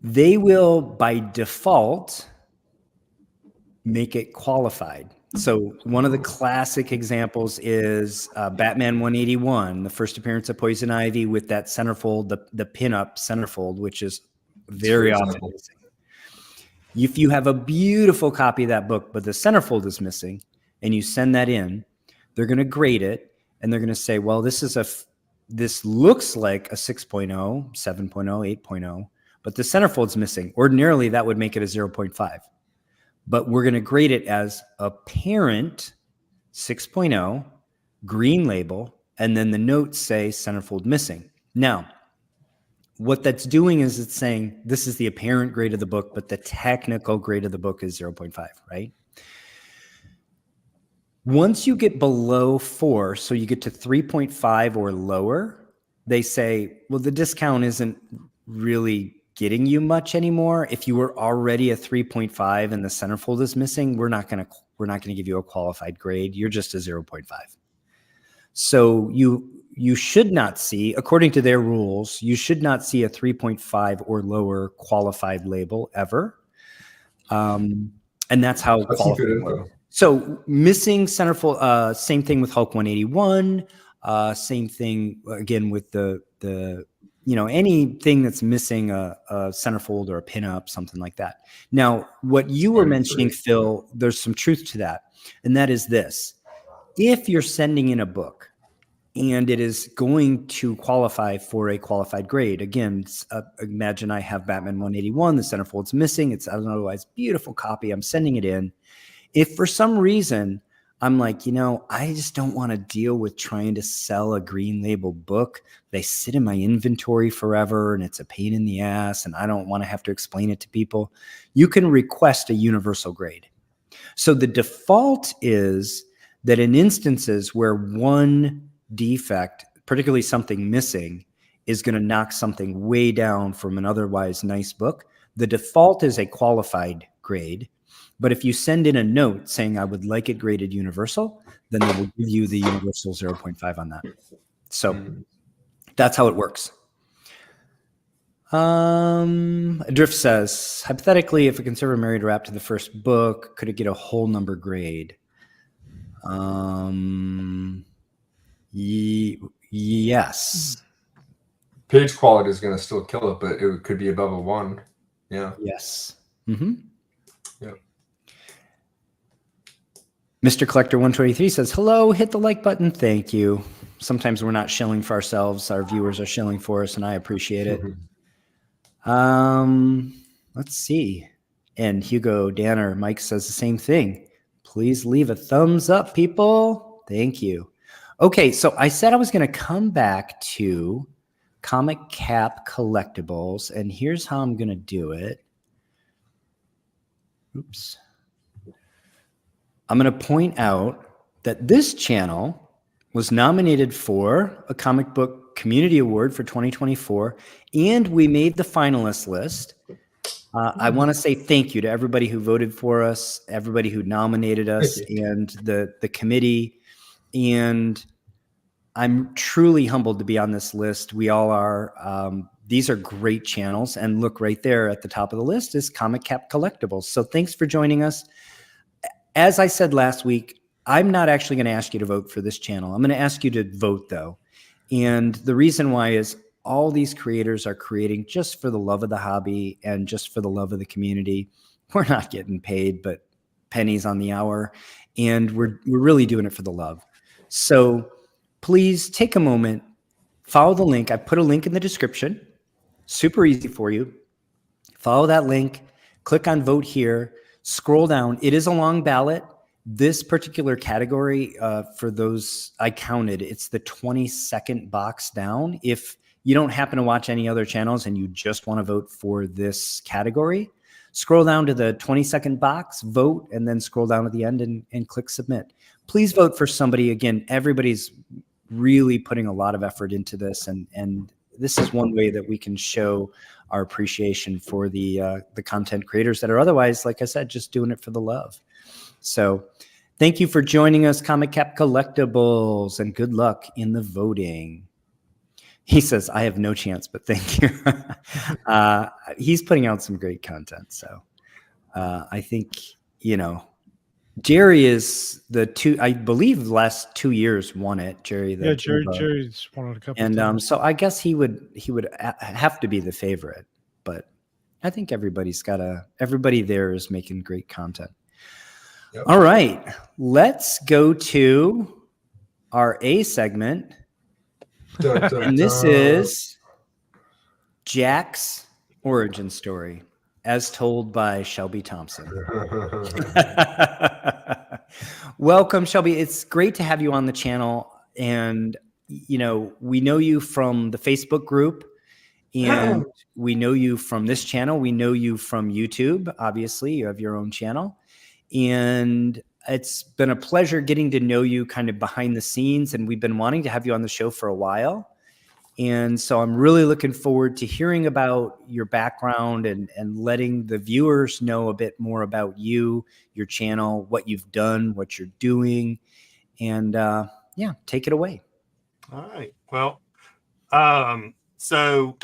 They will, by default, make it qualified. So one of the classic examples is Batman 181, the first appearance of Poison Ivy with that centerfold, the pinup centerfold, which is very often missing. If you have a beautiful copy of that book, but the centerfold is missing, and you send that in, they're going to grade it, and they're going to say, well, this looks like a 6.0, 7.0, 8.0, but the centerfold's missing. Ordinarily, that would make it a 0.5. But we're going to grade it as a parent 6.0, green label, and then the notes say centerfold missing. Now, what that's doing is it's saying this is the apparent grade of the book, but the technical grade of the book is 0.5, right? Once you get below 4, so you get to 3.5 or lower, they say, well, the discount isn't really getting you much anymore. If you were already a 3.5 and the centerfold is missing, we're not going to give you a qualified grade. You're just a 0.5. So you should not see, according to their rules, you should not see a 3.5 or lower qualified label ever. And that's how qualified works. So missing centerfold, same thing with Hulk 181, same thing again with the anything that's missing a centerfold or a pinup, something like that. Now, what you were mentioning, Phil, there's some truth to that. And that is this. If you're sending in a book and it is going to qualify for a qualified grade, again, imagine I have Batman 181, the centerfold's missing. It's an otherwise beautiful copy. I'm sending it in. If for some reason I'm like, I just don't want to deal with trying to sell a green label book. They sit in my inventory forever and it's a pain in the ass and I don't want to have to explain it to people. You can request a universal grade. So the default is that in instances where one defect, particularly something missing, is going to knock something way down from an otherwise nice book, the default is a qualified grade. But if you send in a note saying I would like it graded universal, then they will give you the universal 0.5 on that. So that's how it works. Adrift says, hypothetically, if a conservator married or after the first book, could it get a whole number grade? Yes. Page quality is going to still kill it, but it could be above a 1. Yeah. Yes. Mm-hmm. Yep. Mr. Collector 123 says, hello, hit the like button. Thank you. Sometimes we're not shilling for ourselves. Our viewers are shilling for us, and I appreciate it. Let's see. And Hugo Danner, Mike says the same thing. Please leave a thumbs up, people. Thank you. Okay, so I said I was going to come back to Comic Cap Collectibles, and here's how I'm going to do it. Oops. I'm going to point out that this channel was nominated for a Comic Book Community Award for 2024, and we made the finalist list. I want to say thank you to everybody who voted for us, everybody who nominated us, and the committee. And I'm truly humbled to be on this list. We all are. These are great channels. And look right there at the top of the list is Comic Cap Collectibles. So thanks for joining us. As I said last week, I'm not actually going to ask you to vote for this channel. I'm going to ask you to vote, though. And the reason why is all these creators are creating just for the love of the hobby and just for the love of the community. We're not getting paid, but pennies on the hour. And we're really doing it for the love. So please take a moment, follow the link. I put a link in the description. Super easy for you. Follow that link, click on vote here, scroll down. It is a long ballot. This particular category, for those I counted, it's the 22nd box down. If you don't happen to watch any other channels and you just want to vote for this category, scroll down to the 22nd box, vote, and then scroll down at the end and click submit. Please vote for somebody. Again, everybody's really putting a lot of effort into this, and this is one way that we can show our appreciation for the content creators that are otherwise, like I said, just doing it for the love. So thank you for joining us, Comic Cap Collectibles, and good luck in the voting. He says, I have no chance, but thank you. He's putting out some great content. So I think, Jerry is I believe the last 2 years won it. Jerry's won it a couple and times. So I guess he would have to be the favorite, but I think everybody there is making great content. Yep. All right, let's go to our A segment. And this is Jack's origin story, as told by Shelby Thompson. Welcome, Shelby. It's great to have you on the channel. And, we know you from the Facebook group, and we know you from this channel. We know you from YouTube. Obviously, you have your own channel. And it's been a pleasure getting to know you kind of behind the scenes. And we've been wanting to have you on the show for a while. And so I'm really looking forward to hearing about your background and letting the viewers know a bit more about you, your channel, what you've done, what you're doing. And take it away. All right. Well, so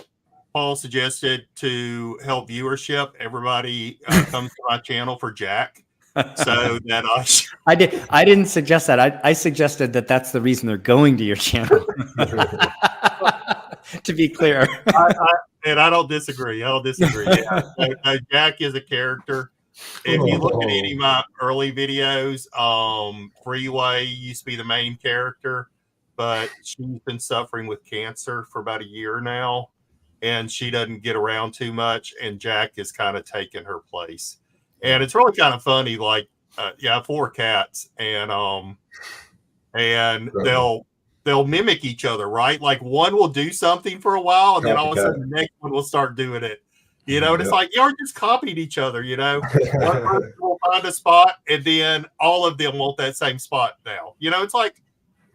Paul suggested to help viewership, everybody comes to my channel for Jack. So that I didn't suggest that. I suggested that that's the reason they're going to your channel. To be clear. And I don't disagree. Yeah. So Jack is a character. If you look at any of my early videos, Freeway used to be the main character, but she's been suffering with cancer for about a year now, and she doesn't get around too much, and Jack has kind of taken her place. And it's really kind of funny, like, I have 4 cats, and they'll mimic each other, right? Like one will do something for a while, and then all of a sudden the next one will start doing it. And it's like y'all just copied each other, One person will find a spot, and then all of them want that same spot now. It's like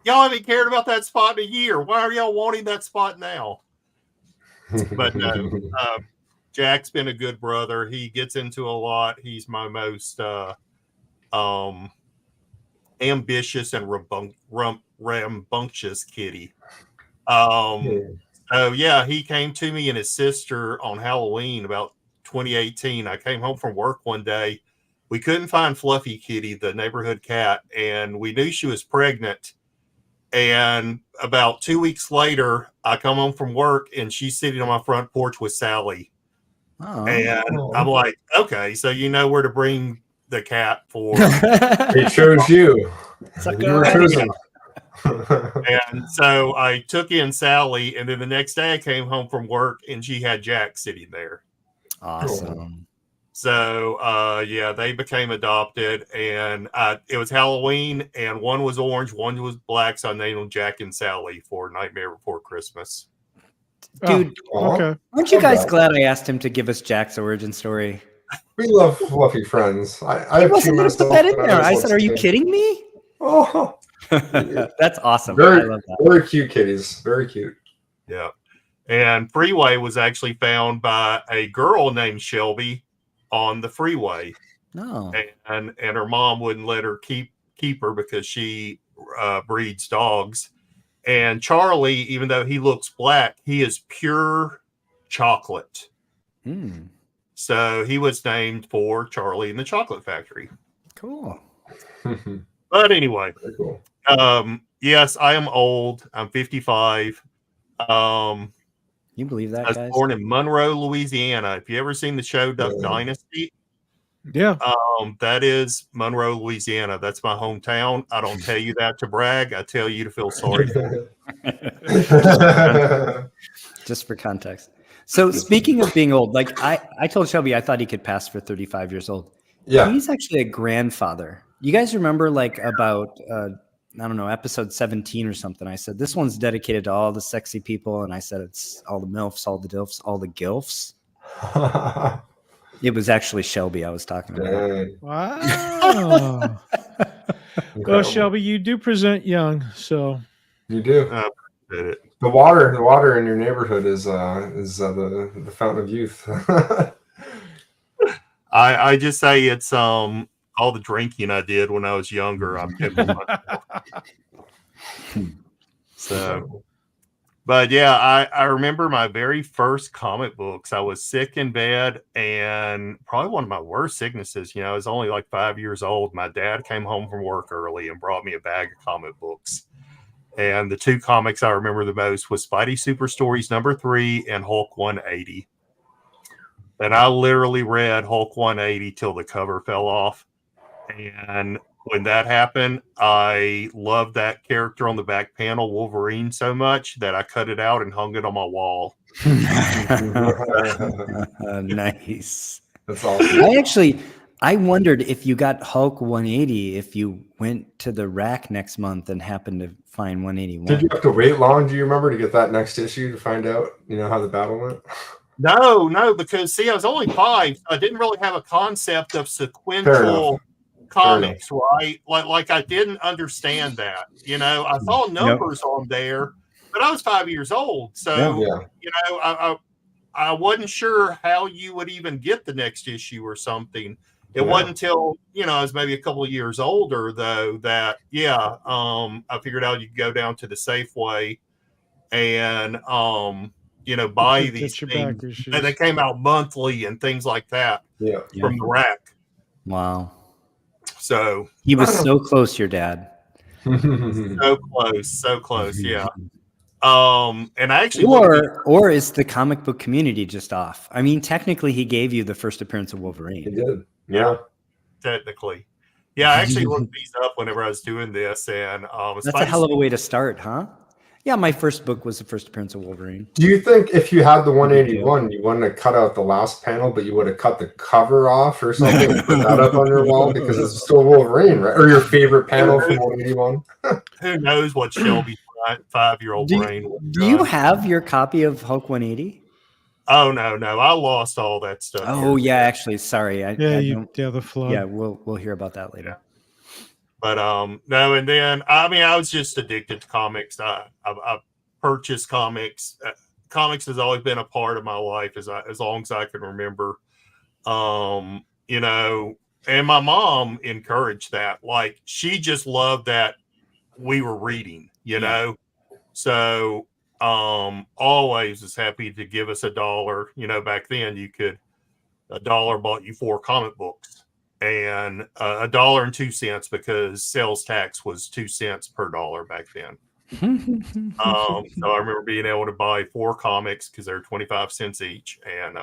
y'all haven't cared about that spot in a year. Why are y'all wanting that spot now? But no, Jack's been a good brother. He gets into a lot. He's my most ambitious and rambunctious kitty. So yeah, he came to me and his sister on Halloween about 2018. I came home from work one day. We couldn't find Fluffy Kitty, the neighborhood cat, and we knew she was pregnant. And about 2 weeks later, I come home from work and she's sitting on my front porch with Sally. Oh. And I'm like, okay, so you know where to bring the cat for. They chose you. You were chosen. And so I took in Sally, and then the next day I came home from work and she had Jack sitting there. Awesome. So they became adopted, and it was Halloween, and one was orange, one was black, so I named them Jack and Sally for Nightmare Before Christmas. Dude, okay. Aren't you guys glad I asked him to give us Jack's origin story? We love fluffy friends. I have two myself. That in there. I said, "Are you kidding me?" Oh, that's awesome. I love that. Very cute kitties. Very cute. Yeah. And Freeway was actually found by a girl named Shelby on the freeway. No. And her mom wouldn't let her keep her because she breeds dogs. And Charlie, even though he looks black, he is pure chocolate. So he was named for Charlie in the Chocolate Factory. Cool. But anyway, very cool. Yes, I am old. I'm 55. You believe that, I was guys? born in Monroe, Louisiana. If you ever seen the show Duck Dynasty, yeah, that is Monroe, Louisiana. That's my hometown. I don't tell you that to brag. I tell you to feel sorry for me. Just for context. So speaking of being old, like I told Shelby I thought he could pass for 35 years old. Yeah. He's actually a grandfather. You guys remember like about I don't know, episode 17 or something. I said, this one's dedicated to all the sexy people. And I said, it's all the MILFs, all the DILFs, all the GILFs. It was actually Shelby I was talking about. Wow. Well, Shelby, you do present young, so. You do. The water in your neighborhood is the fountain of youth. I just say it's all the drinking I did when I was younger. I'm pimping myself. So, but yeah, I remember my very first comic books. I was sick in bed, and probably one of my worst sicknesses. I was only like 5 years old. My dad came home from work early and brought me a bag of comic books. And the two comics I remember the most was Spidey Super Stories #3 and Hulk 180. And I literally read Hulk 180 till the cover fell off. And when that happened, I loved that character on the back panel, Wolverine, so much that I cut it out and hung it on my wall. Nice. That's awesome. I wondered if you got Hulk 180 if you went to the rack next month and happened to find 181. Did you have to wait long? Do you remember to get that next issue to find out, how the battle went? No, because see, I was only 5. So I didn't really have a concept of sequential comics, right? Like I didn't understand that. I saw numbers on there, but I was 5 years old, so I wasn't sure how you would even get the next issue or something. It wasn't until I was maybe a couple of years older though that I figured out you could go down to the Safeway and buy these things, and they came out monthly and things like that from the rack. Wow. So he was so close, your dad. so close, yeah. And I actually or is the comic book community just off? I mean, technically he gave you the first appearance of Wolverine. He did. Yeah. Technically. Yeah, I actually looked these up whenever I was doing this, and that's a hell of a way to start, huh? Yeah, my first book was the first appearance of Wolverine. Do you think if you had the 181, you wouldn't have cut out the last panel, but you would have cut the cover off or something and put that up on your wall because it's still Wolverine, right? Or your favorite panel from 181? Who knows what Shelby's 5-year-old brain would do you have your copy of Hulk 180? Oh no, I lost all that stuff. Oh yeah, actually, sorry. The flood. Yeah, we'll hear about that later. But no, and then I was just addicted to comics. I purchased comics. Comics has always been a part of my life as long as I can remember. And my mom encouraged that. Like she just loved that we were reading, So always was happy to give us $1. Back then $1 bought you 4 comic books. And $1.02 because sales tax was 2 cents per dollar back then. So I remember being able to buy 4 comics because they're 25 cents each, and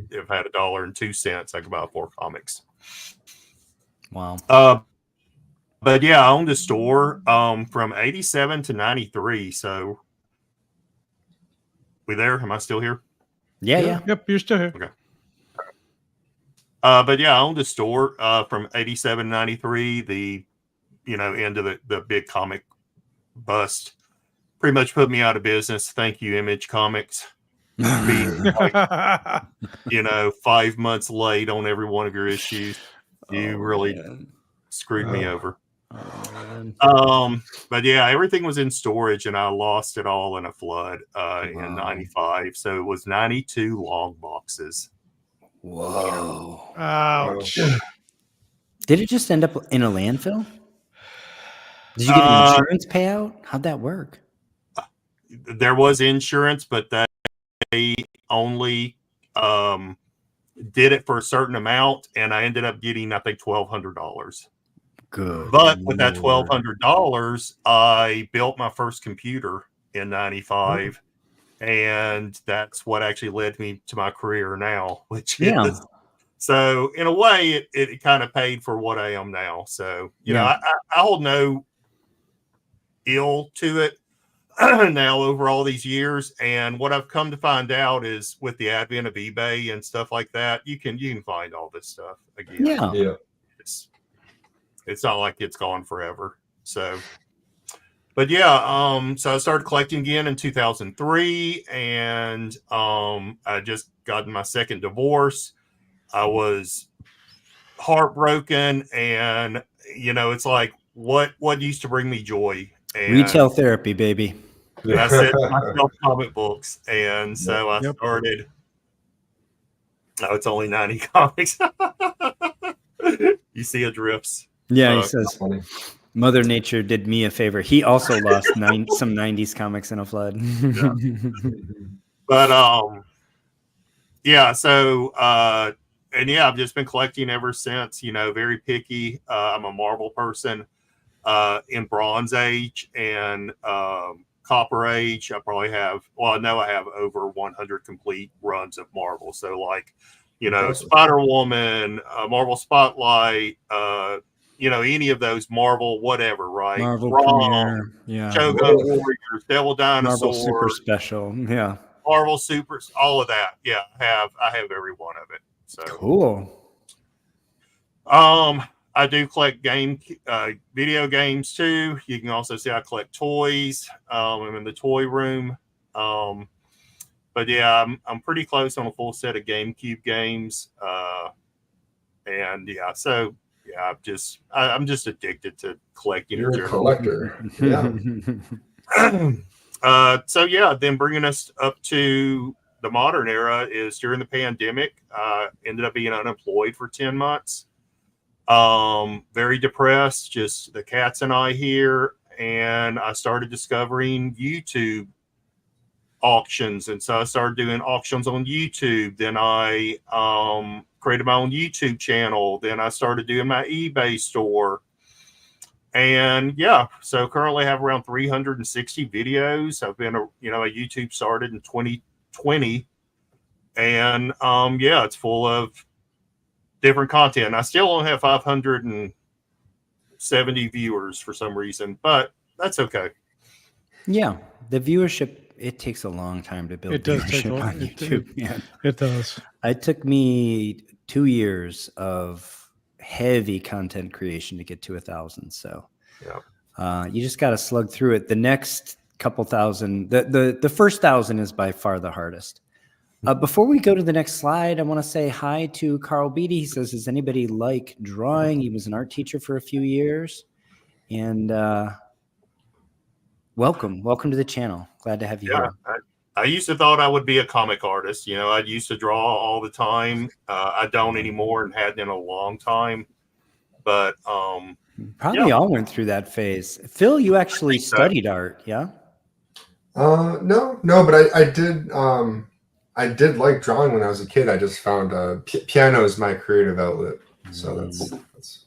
if I had $1.02, I could buy 4 comics. Wow. But yeah, I owned a store from 87 to 93. So we there? Am I still here? Yeah. Yep, you're still here. Okay. But yeah, I owned a store from 87 to 93, the end of the big comic bust. Pretty much put me out of business. Thank you, Image Comics. Being 5 months late on every one of your issues. You really screwed me over. But yeah, everything was in storage and I lost it all in a flood in 95. So it was 92 long boxes. Whoa. Ouch. Did it just end up in a landfill? Did you get an insurance payout? How'd that work? There was insurance, but they only did it for a certain amount, and I ended up getting, I think, $1,200. Good. But with that $1,200, I built my first computer in 95. And that's what actually led me to my career now, which is so in a way it kind of paid for what I am now. So, I hold no ill to it now over all these years. And what I've come to find out is with the advent of eBay and stuff like that, you can find all this stuff again. Yeah. It's not like it's gone forever. So but yeah, so I started collecting again in 2003, and I just gotten my second divorce. I was heartbroken, and it's like what used to bring me joy And Retail therapy, baby. I said I love comic books, and so I started. No, it's only 90 comics. You see a drifts. Yeah, he says Mother Nature did me a favor. He also lost some 90s comics in a flood. Yeah. But yeah, so and yeah, I've just been collecting ever since, very picky. I'm a Marvel person. In Bronze Age and Copper Age, I probably have, I know I have over 100 complete runs of Marvel. So like, Spider-Woman, Marvel Spotlight, any of those Marvel, whatever, right? Marvel Premiere, yeah. Shogun Warriors, Devil Dinosaur, Marvel Super Special, yeah. Marvel Supers, all of that. Yeah, I have every one of it. So cool. I do collect video games too. You can also see I collect toys. I'm in the toy room. But yeah, I'm pretty close on a full set of GameCube games. And yeah, so yeah, I'm just addicted to collecting. You're a collector. Yeah. So yeah, then bringing us up to the modern era is during the pandemic. Ended up being unemployed for 10 months. Very depressed, just the cats and I here, and I started discovering YouTube auctions, and so I started doing auctions on YouTube. Then I created my own YouTube channel. Then I started doing my eBay store, and yeah, so currently I have around 360 videos. I've been a YouTube started in 2020, and yeah, it's full of different content. I still only have 570 viewers for some reason, but that's okay. Yeah, the viewership, it takes a long time to build viewership on YouTube, man. It does. It took me 2 years of heavy content creation to get to 1,000. So yeah, you just got to slug through it. The next couple thousand, the first 1,000 is by far the hardest. Before we go to the next slide, I want to say hi to Carl Beatty. He says, does anybody like drawing? He was an art teacher for a few years. And welcome to the channel. Glad to have you here. I used to thought I would be a comic artist. I used to draw all the time. I don't anymore and hadn't in a long time. But probably all went through that phase. Phil, you actually studied art, yeah? No, but I did. I did like drawing when I was a kid. I just found piano is my creative outlet. So that's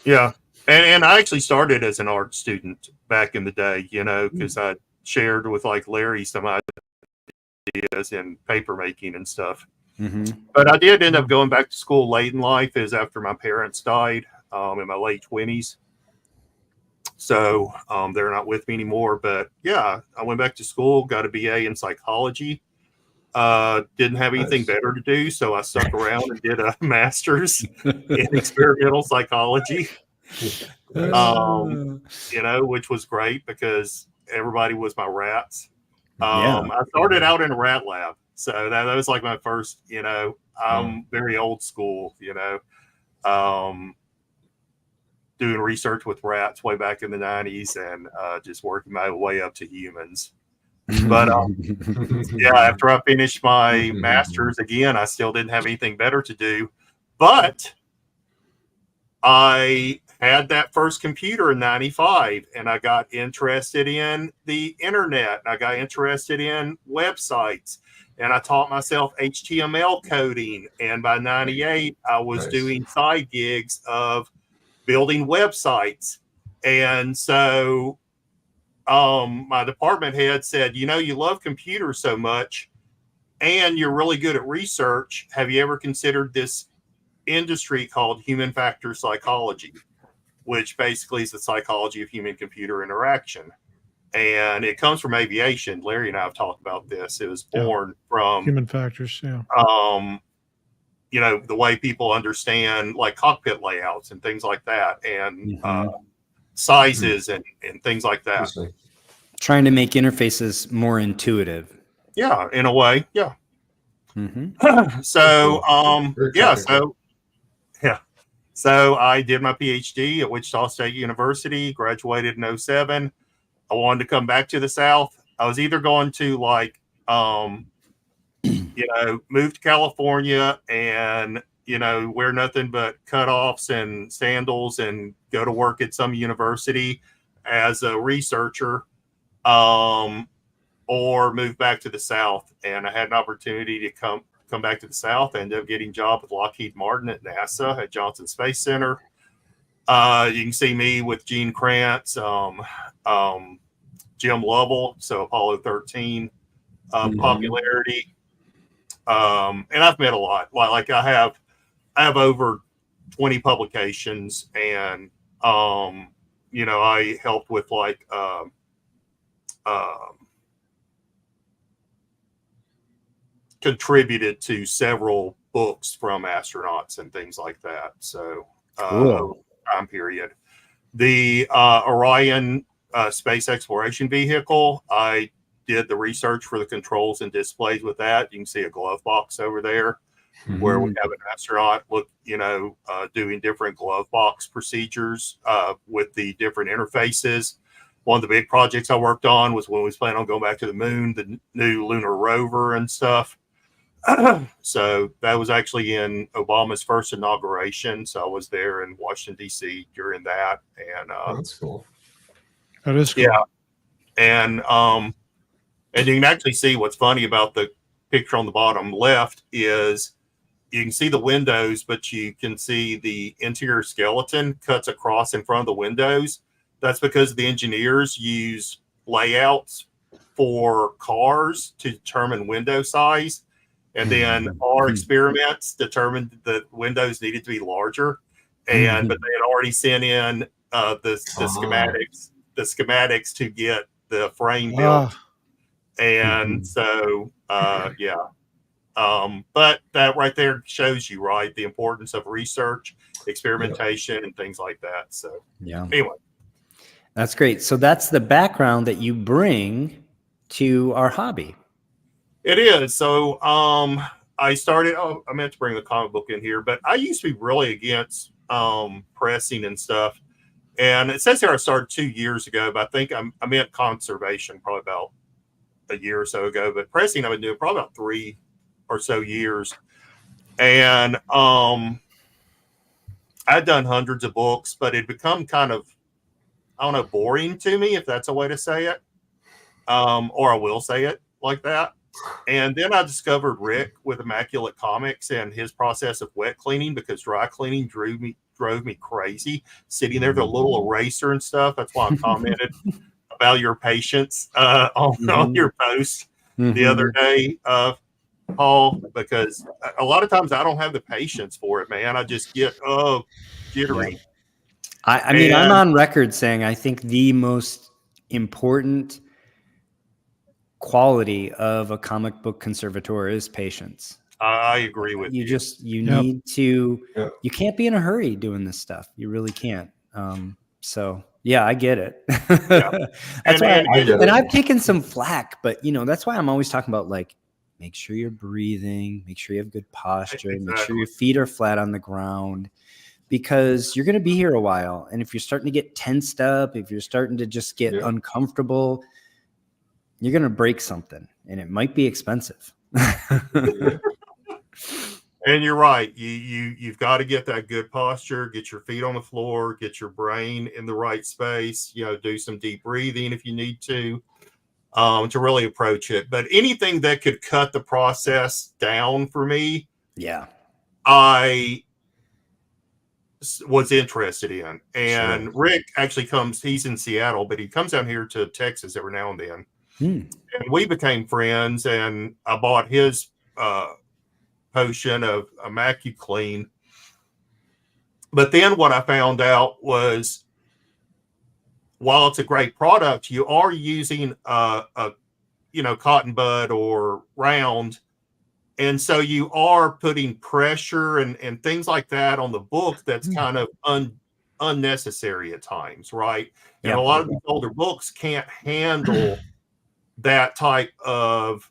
yeah. And I actually started as an art student back in the day, because I shared with like Larry some ideas in paper making and stuff. But I did end up going back to school late in life, as after my parents died in my late 20s. So they're not with me anymore. But yeah, I went back to school, got a BA in psychology. Didn't have anything better to do, so I stuck around and did a master's in experimental psychology. Which was great because everybody was my rats. I started out in a rat lab, so that was like my first. I'm very old school. Doing research with rats way back in the 90s and just working my way up to humans. But yeah, after I finished my master's, again, I still didn't have anything better to do. But I had that first computer in 95, and I got interested in the internet. I got interested in websites, and I taught myself HTML coding. And by 98, I was doing side gigs of building websites. And so my department head said, you love computers so much and you're really good at research. Have you ever considered this industry called human factor psychology, which basically is the psychology of human computer interaction? And it comes from aviation. Larry and I have talked about this. It was born from human factors. Yeah. The way people understand like cockpit layouts and things like that, and sizes and things like that. Trying to make interfaces more intuitive. Yeah, in a way. Yeah. So, So I did my PhD at Wichita State University, graduated in 07. I wanted to come back to the South. I was either going to move to California and, wear nothing but cutoffs and sandals and go to work at some university as a researcher, or move back to the South. And I had an opportunity to come back to the South. I ended up getting a job with Lockheed Martin at NASA at Johnson Space Center. You can see me with Gene Krantz, Jim Lovell, so Apollo 13 popularity. And I've met a lot. Like I have over 20 publications, and I helped with contributed to several books from astronauts and things like that. So Cool. time period. The Orion space exploration vehicle, I did the research for the controls and displays with that. You can see a glove box over there where we have an astronaut doing different glove box procedures with the different interfaces. One of the big projects I worked on was when we was planning on going back to the moon, the new lunar rover and stuff. So that was actually in Obama's first inauguration. So I was there in Washington, D.C. during that. And that's cool. That is cool. Yeah. And you can actually see what's funny about the picture on the bottom left is you can see the windows, but you can see the interior skeleton cuts across in front of the windows. That's because the engineers use layouts for cars to determine window size. And then our experiments determined that windows needed to be larger. But they had already sent in the schematics to get the frame built. And so, but that right there shows you, right, the importance of research, experimentation, and things like that. So, anyway. That's great. So that's the background that you bring to our hobby. It is. So I started, I meant to bring the comic book in here, but I used to be really against pressing and stuff. And it says here I started 2 years ago, but I think I meant conservation probably about a year or so ago. But pressing I've been doing probably about 3 or so years. And I'd done hundreds of books, but it'd become kind of, I don't know, boring to me, if that's a way to say it. Or I will say it like that. And then I discovered Rick with Immaculate Comics and his process of wet cleaning, because dry cleaning drove me crazy. Sitting there with a little eraser and stuff. That's why I commented about your patience on your post the other day, Paul, because a lot of times I don't have the patience for it, man. I just get jittery. I mean, I'm on record saying I think the most important quality of a comic book conservator is patience. I agree with you. You need to, you can't be in a hurry doing this stuff. You really can't. So yeah, I get it. That's why I've taken some flack, but that's why I'm always talking about, like, make sure you're breathing, make sure you have good posture, make sure your feet are flat on the ground, because you're going to be here a while. And if you're starting to get tensed up, if you're starting to just get uncomfortable, you're going to break something, and it might be expensive. And you're right. You've got to get that good posture, get your feet on the floor, get your brain in the right space, do some deep breathing if you need to really approach it. But anything that could cut the process down for me, I was interested in. And Rick actually he's in Seattle, but he comes down here to Texas every now and then. And we became friends, and I bought his potion of AccuClean. But then what I found out was, while it's a great product, you are using a cotton bud or round. And so you are putting pressure and things like that on the book that's kind of unnecessary at times, right? And a lot of these older books can't handle that type of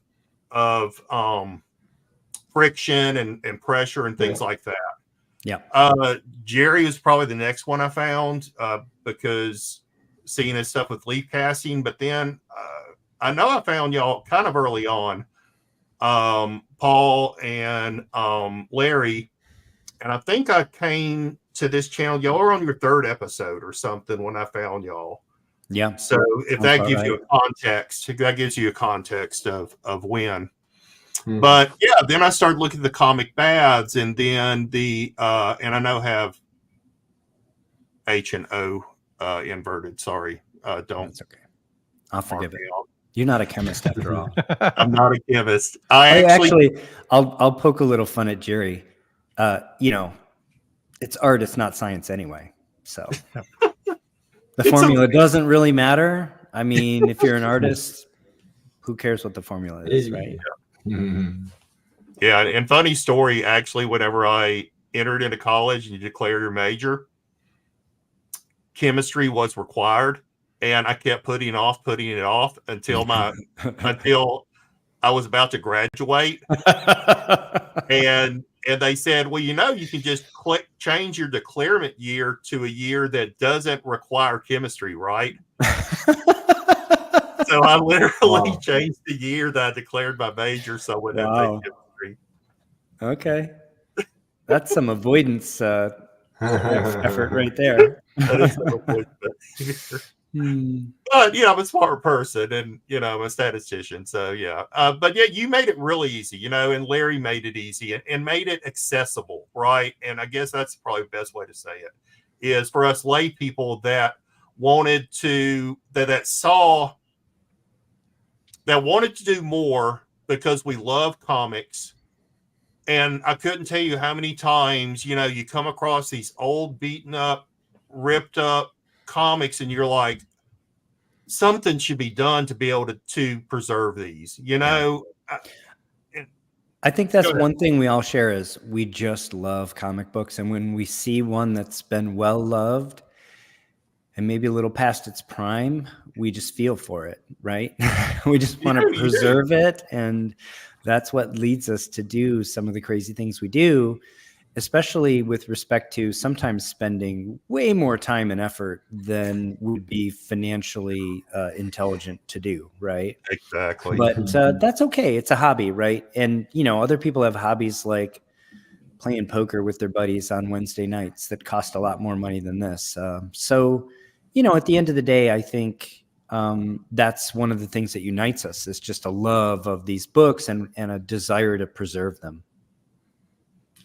friction and pressure and things like that. Yeah. Jerry was probably the next one I found because seeing his stuff with leaf casting. But then I know I found y'all kind of early on, Paul and Larry. And I think I came to this channel. Y'all are on your 3rd episode or something when I found y'all. Yeah. So if that gives you a context, that gives you a context of when. Mm-hmm. But yeah, then I started looking at the comic baths, and then the and I know have H and O inverted. Sorry, don't. That's okay. I'll forgive it. You're not a chemist after all. I'm not a chemist. I'll poke a little fun at Jerry. You know, it's art, it's not science anyway. So the formula doesn't really matter. I mean, if you're an artist, who cares what the formula is, right? Yeah. Mm-hmm. Yeah, and funny story, actually, whenever I entered into college and you declare your major, chemistry was required, and I kept putting it off until until I was about to graduate. And they said, well, you know, you can just change your declarement year to a year that doesn't require chemistry, right? So I literally changed the year that I declared my major so I wouldn't have to take chemistry. Okay. That's some avoidance effort right there. That is some avoidance. But, you know, I'm a smart person and, you know, I'm a statistician. So, yeah. But, yeah, you made it really easy, you know, and Larry made it easy and made it accessible, right? And I guess that's probably the best way to say it is for us lay people that wanted to, that wanted to do more because we love comics. And I couldn't tell you how many times, you know, you come across these old, beaten up, ripped up comics and you're like, something should be done to be able to preserve these, you know. I think that's one thing we all share is we just love comic books, and when we see one that's been well loved and maybe a little past its prime, we just feel for it, right? We just want to preserve it, and that's what leads us to do some of the crazy things we do, especially with respect to sometimes spending way more time and effort than would be financially intelligent to do, right? Exactly. But that's okay. It's a hobby, right? And, you know, other people have hobbies like playing poker with their buddies on Wednesday nights that cost a lot more money than this. So, you know, at the end of the day, I think that's one of the things that unites us is just a love of these books and a desire to preserve them.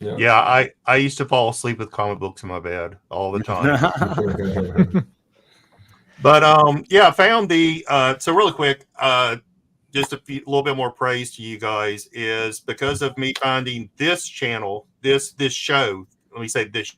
Yeah, I used to fall asleep with comic books in my bed all the time. But yeah, I found the so really quick, just a little bit more praise to you guys is because of me finding this channel, this show. Let me say this.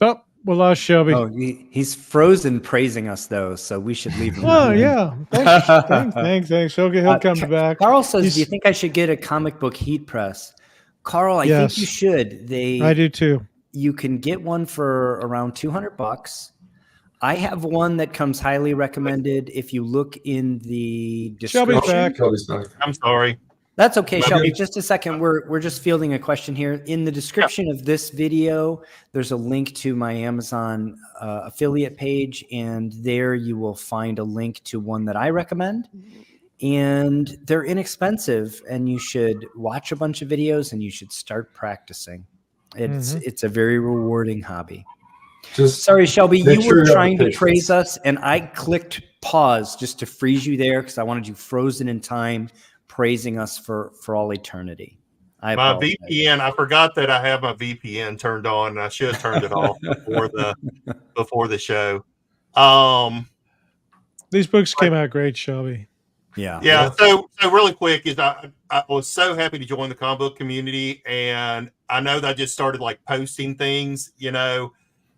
Oh, we lost Shelby. Oh, he's frozen praising us though, so we should leave him. Oh yeah, thanks. He'll come back. Carl says, "Do you think I should get a comic book heat press?" Carl, I think you should. I do too. You can get one for around $200. I have one that comes highly recommended. If you look in the description, Shelby's back. I'm sorry. That's okay, Shelby. Just a second. We're just fielding a question here. In the description of this video, there's a link to my Amazon affiliate page, and there you will find a link to one that I recommend. And they're inexpensive, and you should watch a bunch of videos, and you should start practicing. It's a very rewarding hobby. Sorry, Shelby, you were trying to praise us, and I clicked pause just to freeze you there because I wanted you frozen in time, praising us for all eternity. My VPN, I forgot that I have my VPN turned on, and I should have turned it off before the show. These books came out great, Shelby. Yeah. So really quick is I was so happy to join the comic book community, and I know that I just started like posting things, you know,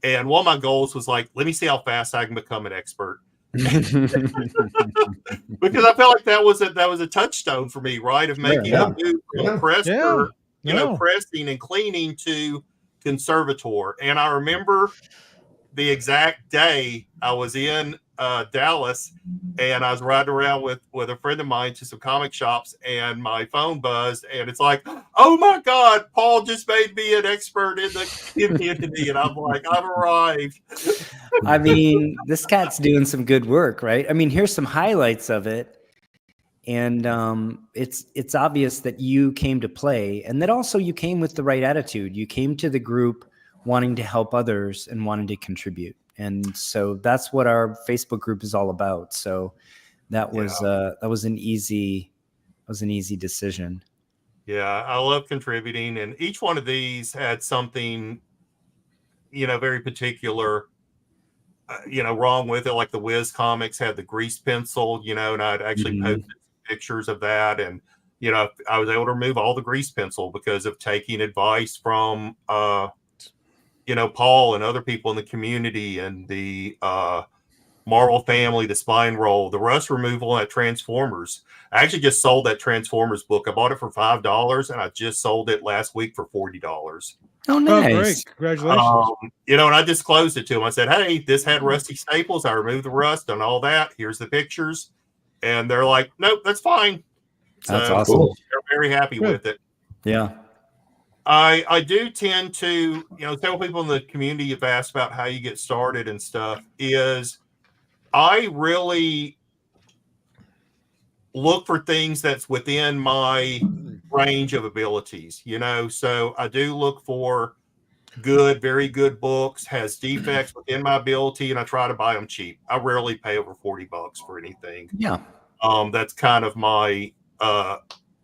and one of my goals was like, let me see how fast I can become an expert. Because I felt like that was a touchstone for me, right? Of making a move from pressing and cleaning to conservator. And I remember the exact day I was in Dallas, and I was riding around with a friend of mine to some comic shops, and my phone buzzed, and it's like, oh my God, Paul just made me an expert in the community, and I'm like, I've arrived. I mean, this cat's doing some good work, right? I mean, here's some highlights of it. And it's obvious that you came to play, and that also you came with the right attitude. You came to the group wanting to help others and wanting to contribute. And so that's what our Facebook group is all about. So that was an easy decision. Yeah, I love contributing, and each one of these had something, very particular, wrong with it. Like the Wiz comics had the grease pencil, and I'd actually posted pictures of that, and I was able to remove all the grease pencil because of taking advice from Paul and other people in the community, and the Marvel family, the spine roll, the rust removal at Transformers. I actually just sold that Transformers book. I bought it for $5, and I just sold it last week for $40. Oh, nice. Oh, great. Congratulations. And I disclosed it to him. I said, hey, this had rusty staples. I removed the rust and all that. Here's the pictures. And they're like, nope, that's fine. That's so awesome. They're very happy with it. Yeah. I do tend to, tell people in the community, you've asked about how you get started and stuff, is I really look for things that's within my range of abilities, so I do look for very good books, has defects within my ability, and I try to buy them cheap. I rarely pay over $40 for anything. Yeah. That's kind of my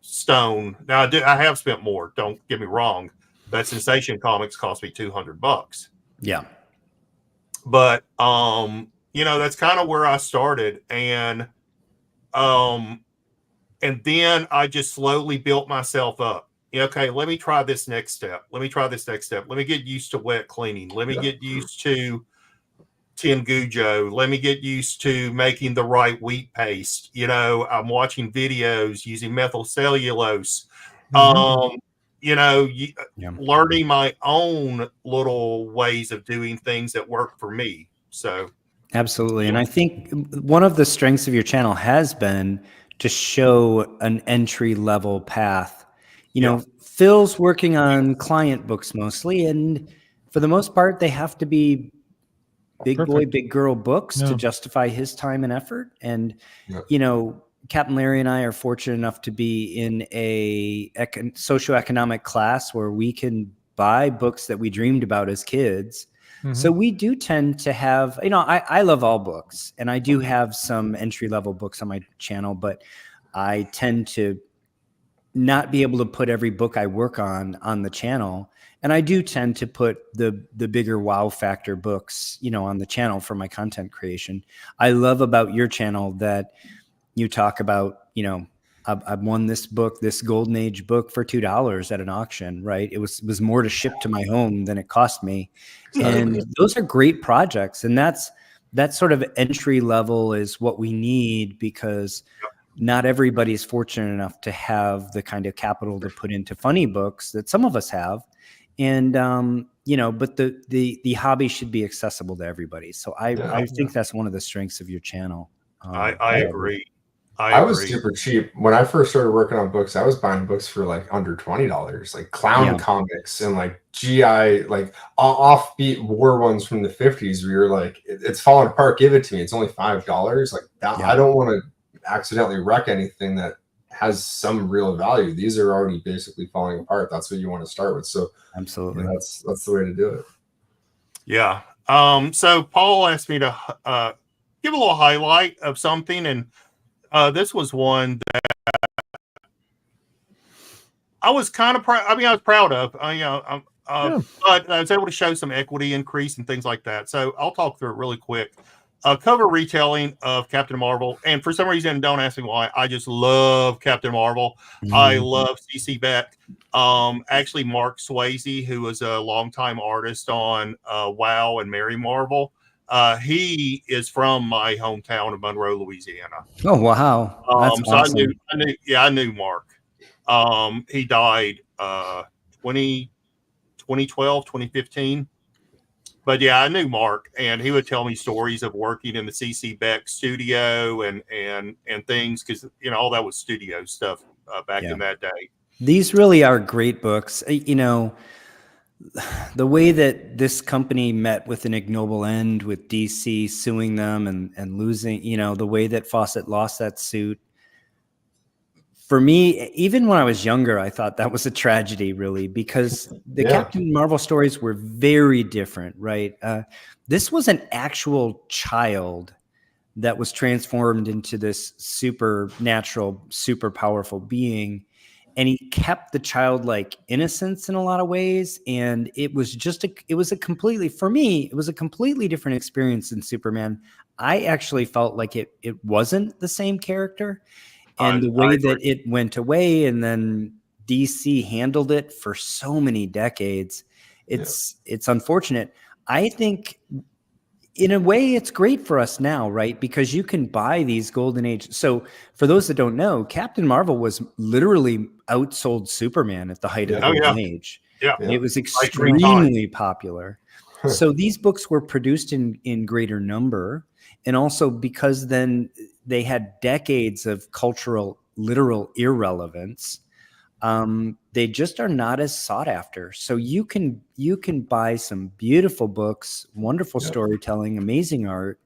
stone. Now I have spent more, don't get me wrong. That Sensation Comics cost me $200. Yeah. But that's kind of where I started, and then I just slowly built myself up. Okay, let me try this next step. Let me get used to wet cleaning. Let me get used to Tengujo. Let me get used to making the right wheat paste. I'm watching videos using methyl cellulose. Learning my own little ways of doing things that work for me. So absolutely. And I think one of the strengths of your channel has been to show an entry level path. Phil's working on client books mostly, and for the most part, they have to be big boy, big girl books to justify his time and effort. And, Captain Larry and I are fortunate enough to be in a socioeconomic class where we can buy books that we dreamed about as kids. So we do tend to have, I love all books, and I do have some entry-level books on my channel, but I tend to not be able to put every book I work on the channel. And I do tend to put the bigger wow factor books, on the channel for my content creation. I love about your channel that you talk about, I've won this book, this Golden Age book, for $2 at an auction, right? It was more to ship to my home than it cost me. And those are great projects. And that sort of entry level is what we need, because not everybody is fortunate enough to have the kind of capital to put into funny books that some of us have. And, but the hobby should be accessible to everybody. So I think that's one of the strengths of your channel. I agree. I was super cheap when I first started working on books. I was buying books for like under $20, like clown comics and like GI, like offbeat war ones from the 50s. Where you're like, it's falling apart. Give it to me. It's only $5. Like that. I don't want to accidentally wreck anything that has some real value. These are already basically falling apart. That's what you want to start with. So absolutely, that's the way to do it. Yeah. So Paul asked me to give a little highlight of something, and this was one that I was kind of proud. I mean, I was proud of. But I was able to show some equity increase and things like that. So I'll talk through it really quick. Cover retelling of Captain Marvel, and for some reason, don't ask me why, I just love Captain Marvel. I love CC Beck. Actually, Mark Swayze, who was a longtime artist on WoW and Mary Marvel, he is from my hometown of Monroe, Louisiana. Oh wow, that's awesome. So I knew Mark. He died 2012, 2015. But yeah, I knew Mark, and he would tell me stories of working in the CC Beck studio and things, because all that was studio stuff back in that day. These really are great books. The way that this company met with an ignoble end, with DC suing them and losing, the way that Fawcett lost that suit. For me, even when I was younger, I thought that was a tragedy, really, because the Captain Marvel stories were very different, right? This was an actual child that was transformed into this supernatural, super powerful being. And he kept the childlike innocence in a lot of ways. And it was a completely different experience than Superman. I actually felt like it wasn't the same character. And the way that it went away, and then DC handled it for so many decades, it's unfortunate. I think in a way it's great for us now, right? Because you can buy these Golden Age. So for those that don't know, Captain Marvel was literally outsold Superman at the height of the Golden Age. Yeah. It was extremely popular. So these books were produced in greater number. And also because then they had decades of cultural, literal irrelevance. They just are not as sought after. So you can buy some beautiful books, wonderful storytelling, amazing art,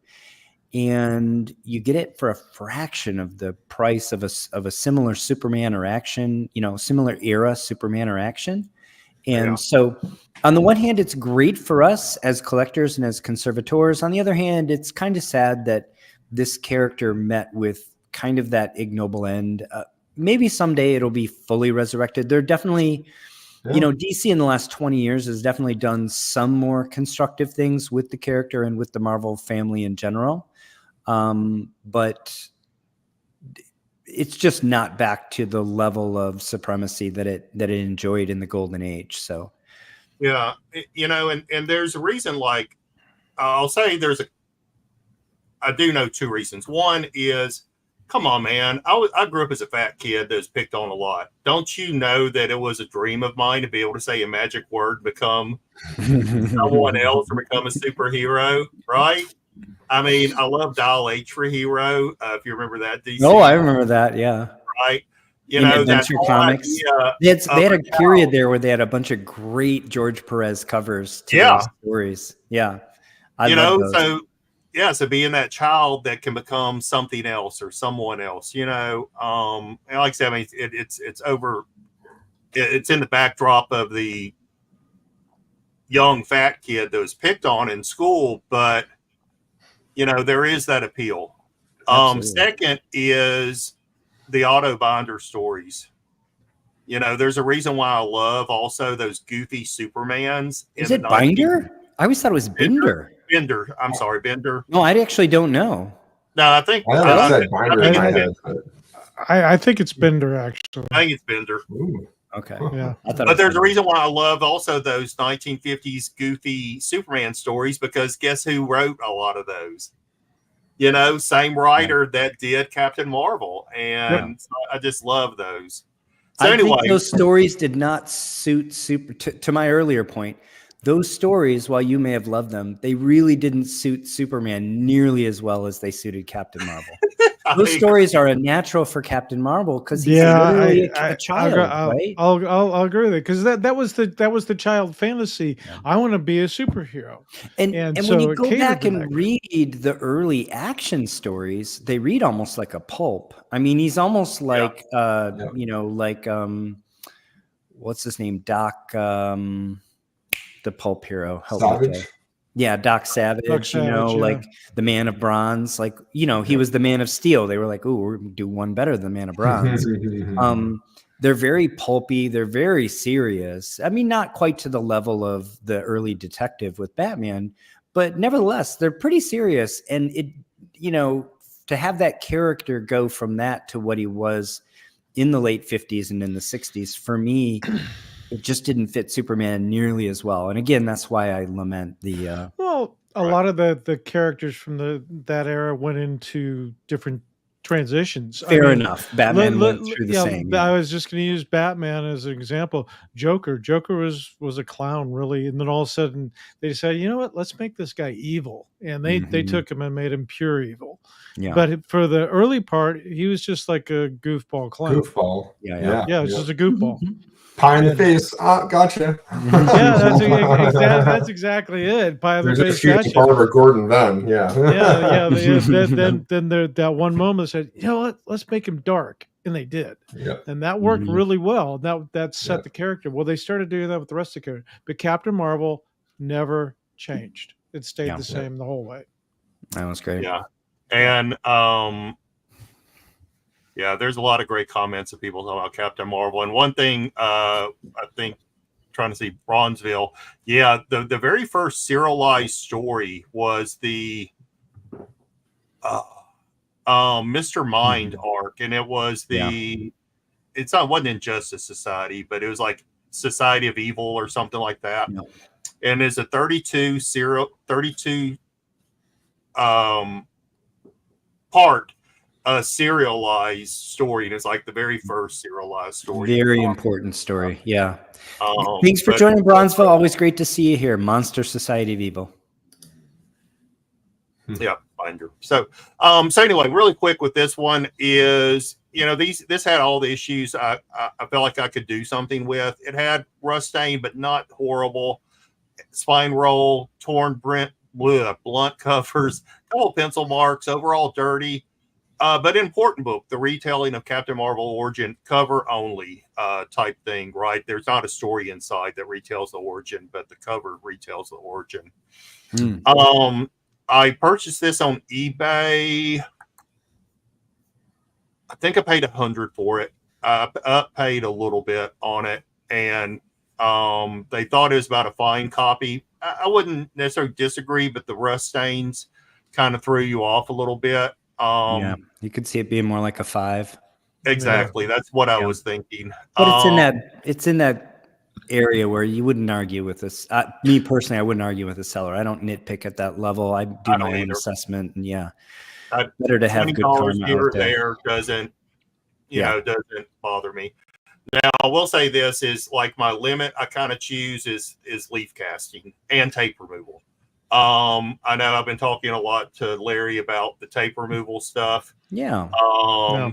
and you get it for a fraction of the price of a similar Superman or action, similar era Superman or action. And so on the one hand, it's great for us as collectors and as conservators. On the other hand, it's kind of sad that this character met with kind of that ignoble end. Maybe someday it'll be fully resurrected. They're definitely, DC in the last 20 years has definitely done some more constructive things with the character and with the Marvel family in general. But it's just not back to the level of supremacy that it enjoyed in the Golden Age. So, yeah, and there's a reason. Like, I'll say I do know two reasons. One is, come on, man. I grew up as a fat kid that was picked on a lot. Don't you know that it was a dream of mine to be able to say a magic word, become someone else, or become a superhero, right? I mean, I love Dial H for Hero. If you remember that, DC. Oh, I remember that. Yeah. Right. Adventure Comics. They had a period there where they had a bunch of great George Perez covers to those stories. Yeah. So being that child that can become something else or someone else, and like I said, I mean, it's in the backdrop of the young fat kid that was picked on in school, but there is that appeal. Second is the auto binder stories. There's a reason why I love also those goofy Supermans. Is it Binder? I always thought it was Binder. Bender. I'm sorry, Bender. No, I actually don't know. No, I think I think it's Bender, actually. I think it's Bender. Ooh. Okay. Yeah. But there's a reason why I love also those 1950s goofy Superman stories, because guess who wrote a lot of those? Same writer that did Captain Marvel. And so I just love those. So I think those stories did not suit to my earlier point. Those stories, while you may have loved them, they really didn't suit Superman nearly as well as they suited Captain Marvel. Those stories are a natural for Captain Marvel because he's literally a child, right? I'll agree with it, because that was the child fantasy. Yeah. I want to be a superhero, and so when you go back and read the early action stories, they read almost like a pulp. I mean, he's almost like what's his name, Doc. The pulp hero. Savage? Doc Savage, like the Man of Bronze. Like, he was the Man of Steel. They were like, ooh, we're going to do one better than Man of Bronze. They're very pulpy. They're very serious. I mean, not quite to the level of the early detective with Batman, but nevertheless, they're pretty serious. And to have that character go from that to what he was in the late 50s and in the 60s, for me, it just didn't fit Superman nearly as well. And again, that's why I lament the... a lot of the characters from that era went into different transitions. Fair enough. Batman went through the yeah, same. I was just going to use Batman as an example. Joker was a clown, really, and then all of a sudden they decided, you know what? Let's make this guy evil, and they took him and made him pure evil. Yeah. But for the early part, he was just like a goofball clown. Goofball. Yeah, it's just a goofball. Pie in the face. Ah, gotcha. Yeah, that's exactly it. Pie in the face. Gotcha. Barbara Gordon then. Yeah. Yeah. Then that one moment said, you know what? Let's make him dark, and they did. Yeah. And that worked really well. That set the character. Well, they started doing that with the rest of the character, but Captain Marvel never changed. It stayed the same the whole way. That was great. Yeah, and there's a lot of great comments of people talking about Captain Marvel. And one thing, I think, trying to see Bronzeville, the very first serialized story was the Mr. Mind arc, and it was it wasn't Injustice Society, but it was like Society of Evil or something like that. No. And it's a 32 part serialized story, and it's like the very first serialized story. Very important story. Yeah. Thanks for joining, Bronzeville. Always great to see you here. Monster Society of Evil. Yeah, binder. So anyway, really quick with this one is, this had all the issues I felt like I could do something with. It had rust stain, but not horrible. Spine roll, torn blunt covers, couple pencil marks, overall dirty. But important book, the retelling of Captain Marvel origin, cover only type thing, right? There's not a story inside that retells the origin, but the cover retells the origin. I purchased this on eBay. I think I paid $100 for it. I paid a little bit on it, and they thought it was about a fine copy. I wouldn't necessarily disagree, but the rust stains kind of threw you off a little bit. You could see it being more like a 5. Exactly. That's what I was thinking. But it's in that area where you wouldn't argue with this. Me personally, I wouldn't argue with the seller. I don't nitpick at that level. I do my own assessment, and better to have good karma here or there doesn't bother me. Now, I will say this is like my limit. I kind of choose is leaf casting and tape removal. I know I've been talking a lot to Larry about the tape removal stuff. Yeah.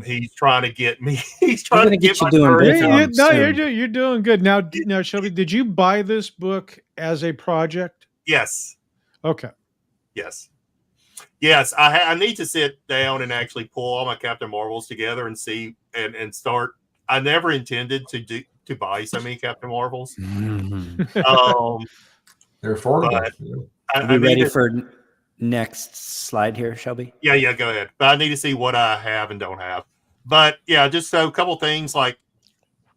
He's trying to get me. He's trying to get you doing good. You're doing good now. Shelby, did you buy this book as a project? Yes. Okay. Yes. I need to sit down and actually pull all my Captain Marvels together and see and start. I never intended to buy so many Captain Marvels. They're affordable. Are we ready for next slide here, Shelby? Yeah, go ahead. But I need to see what I have and don't have. But just so a couple things like,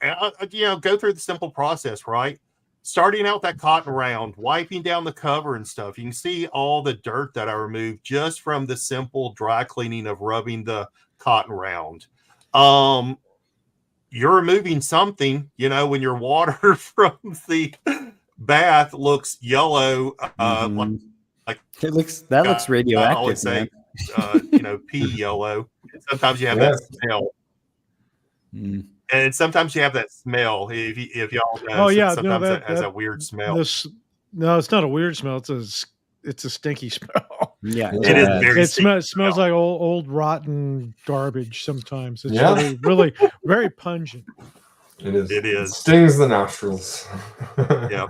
go through the simple process, right? Starting out that cotton round, wiping down the cover and stuff. You can see all the dirt that I removed just from the simple dry cleaning of rubbing the cotton round. You're removing something, when your water from the bath looks yellow, like it looks radioactive. I always say, pea yellow. And sometimes you have that smell, and sometimes you have that smell. If y'all know, sometimes it has a weird smell. No, it's not a weird smell. It's a stinky smell. Yeah, it is very. It smells like old rotten garbage. Sometimes it's really very pungent. It is. It is. It stings the nostrils. Yeah.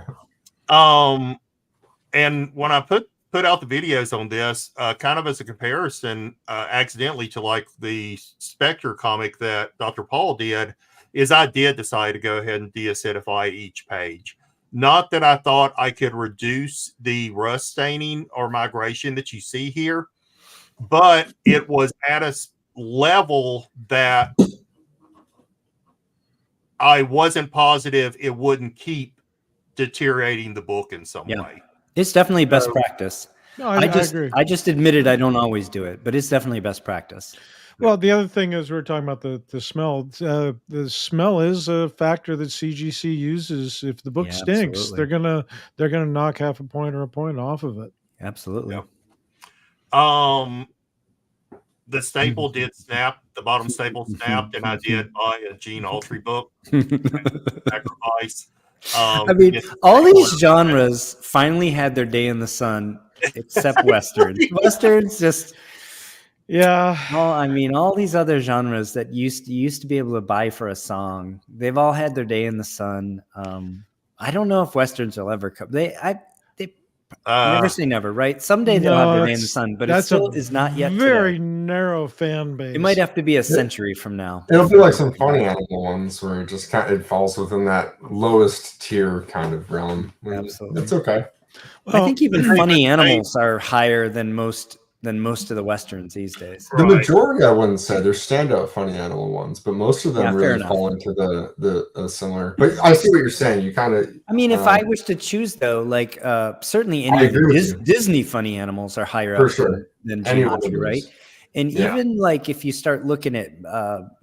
And when I put out the videos on this, kind of as a comparison, accidentally to like the Spectre comic that Dr. Paul did, is I did decide to go ahead and deacidify each page. Not that I thought I could reduce the rust staining or migration that you see here, but it was at a level that I wasn't positive it wouldn't keep deteriorating the book in some way. It's definitely best practice. No, I agree. I just admitted I don't always do it, but it's definitely best practice. Well, the other thing is we're talking about the smell. The smell is a factor that CGC uses. If the book stinks, absolutely. they're gonna knock half a point or a point off of it. Absolutely. Yeah. the staple did snap. The bottom staple snapped, and I did buy a Gene Autry book, Sacrifice. I mean, all these genres finally had their day in the sun, except Westerns. Westerns just, I mean, all these other genres that used to be able to buy for a song, they've all had their day in the sun. I don't know if Westerns will ever come. They never say never, right? Someday they'll have their day in the sun, but it still is not yet. Very today. narrow fan base. It might have to be a century from now. It'll be like some funny animal ones where it just it falls within that lowest tier kind of realm. Absolutely, it's okay. Well, I think even funny animals are higher than most of the Westerns these days. The majority, I wouldn't say, they're standout funny animal ones, but most of them really fall into the similar. But I see what you're saying. You kind of. I mean, if I wish to choose, though, like certainly any of the Disney funny animals are higher up than Gene Autry, right? And even like if you start looking at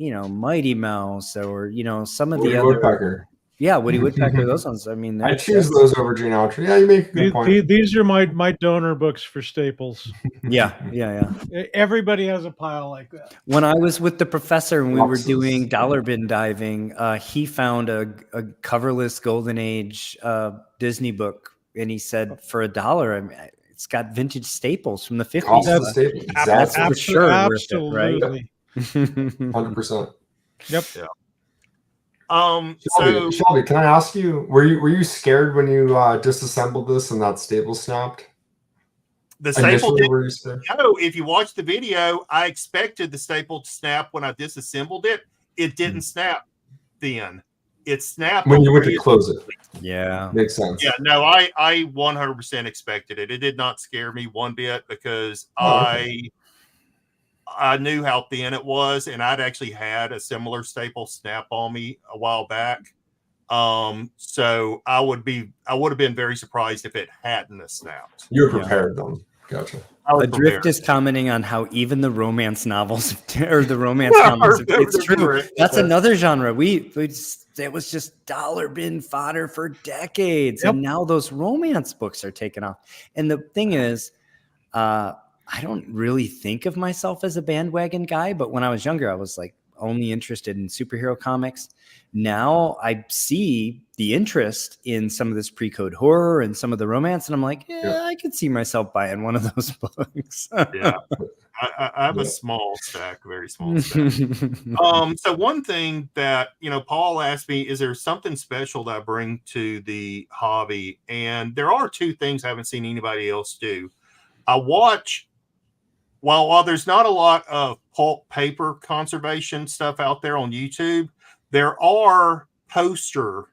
Mighty Mouse or some of the other Woodpecker. Yeah, Woody Woodpecker, those ones. I mean, I choose those over Gene Autry. Yeah, you make a good point. These are my donor books for staples. Yeah. Everybody has a pile like that. When I was with the professor and we were doing dollar bin diving, he found a coverless Golden Age Disney book, and he said for $1, it's got vintage staples from the 50s. That's for sure worth it, right? 100%. Yep. Yeah. Shelby, can I ask you, were you scared when you disassembled this and that staple snapped? The staple no, if you watch the video, I expected the staple to snap when I disassembled it. It didn't snap then. It snapped when you went to close it. Yeah. Makes sense. Yeah, no, I 100% expected it. It did not scare me one bit because I knew how thin it was, and I'd actually had a similar staple snap on me a while back. So I would have been very surprised if it hadn't snapped. You were prepared then. Gotcha. Adrift is commenting on how even the romance novels or the romance novels, it's true. That's another genre. It was just dollar bin fodder for decades, and now those romance books are taken off. And the thing is, I don't really think of myself as a bandwagon guy, but when I was younger, I was like only interested in superhero comics. Now I see the interest in some of this pre-code horror and some of the romance, and I'm like, I could see myself buying one of those books. Yeah, I have a small stack, very small stack. So one thing that Paul asked me, is there something special that I bring to the hobby? And there are two things I haven't seen anybody else do. I watch. While there's not a lot of pulp paper conservation stuff out there on YouTube, there are poster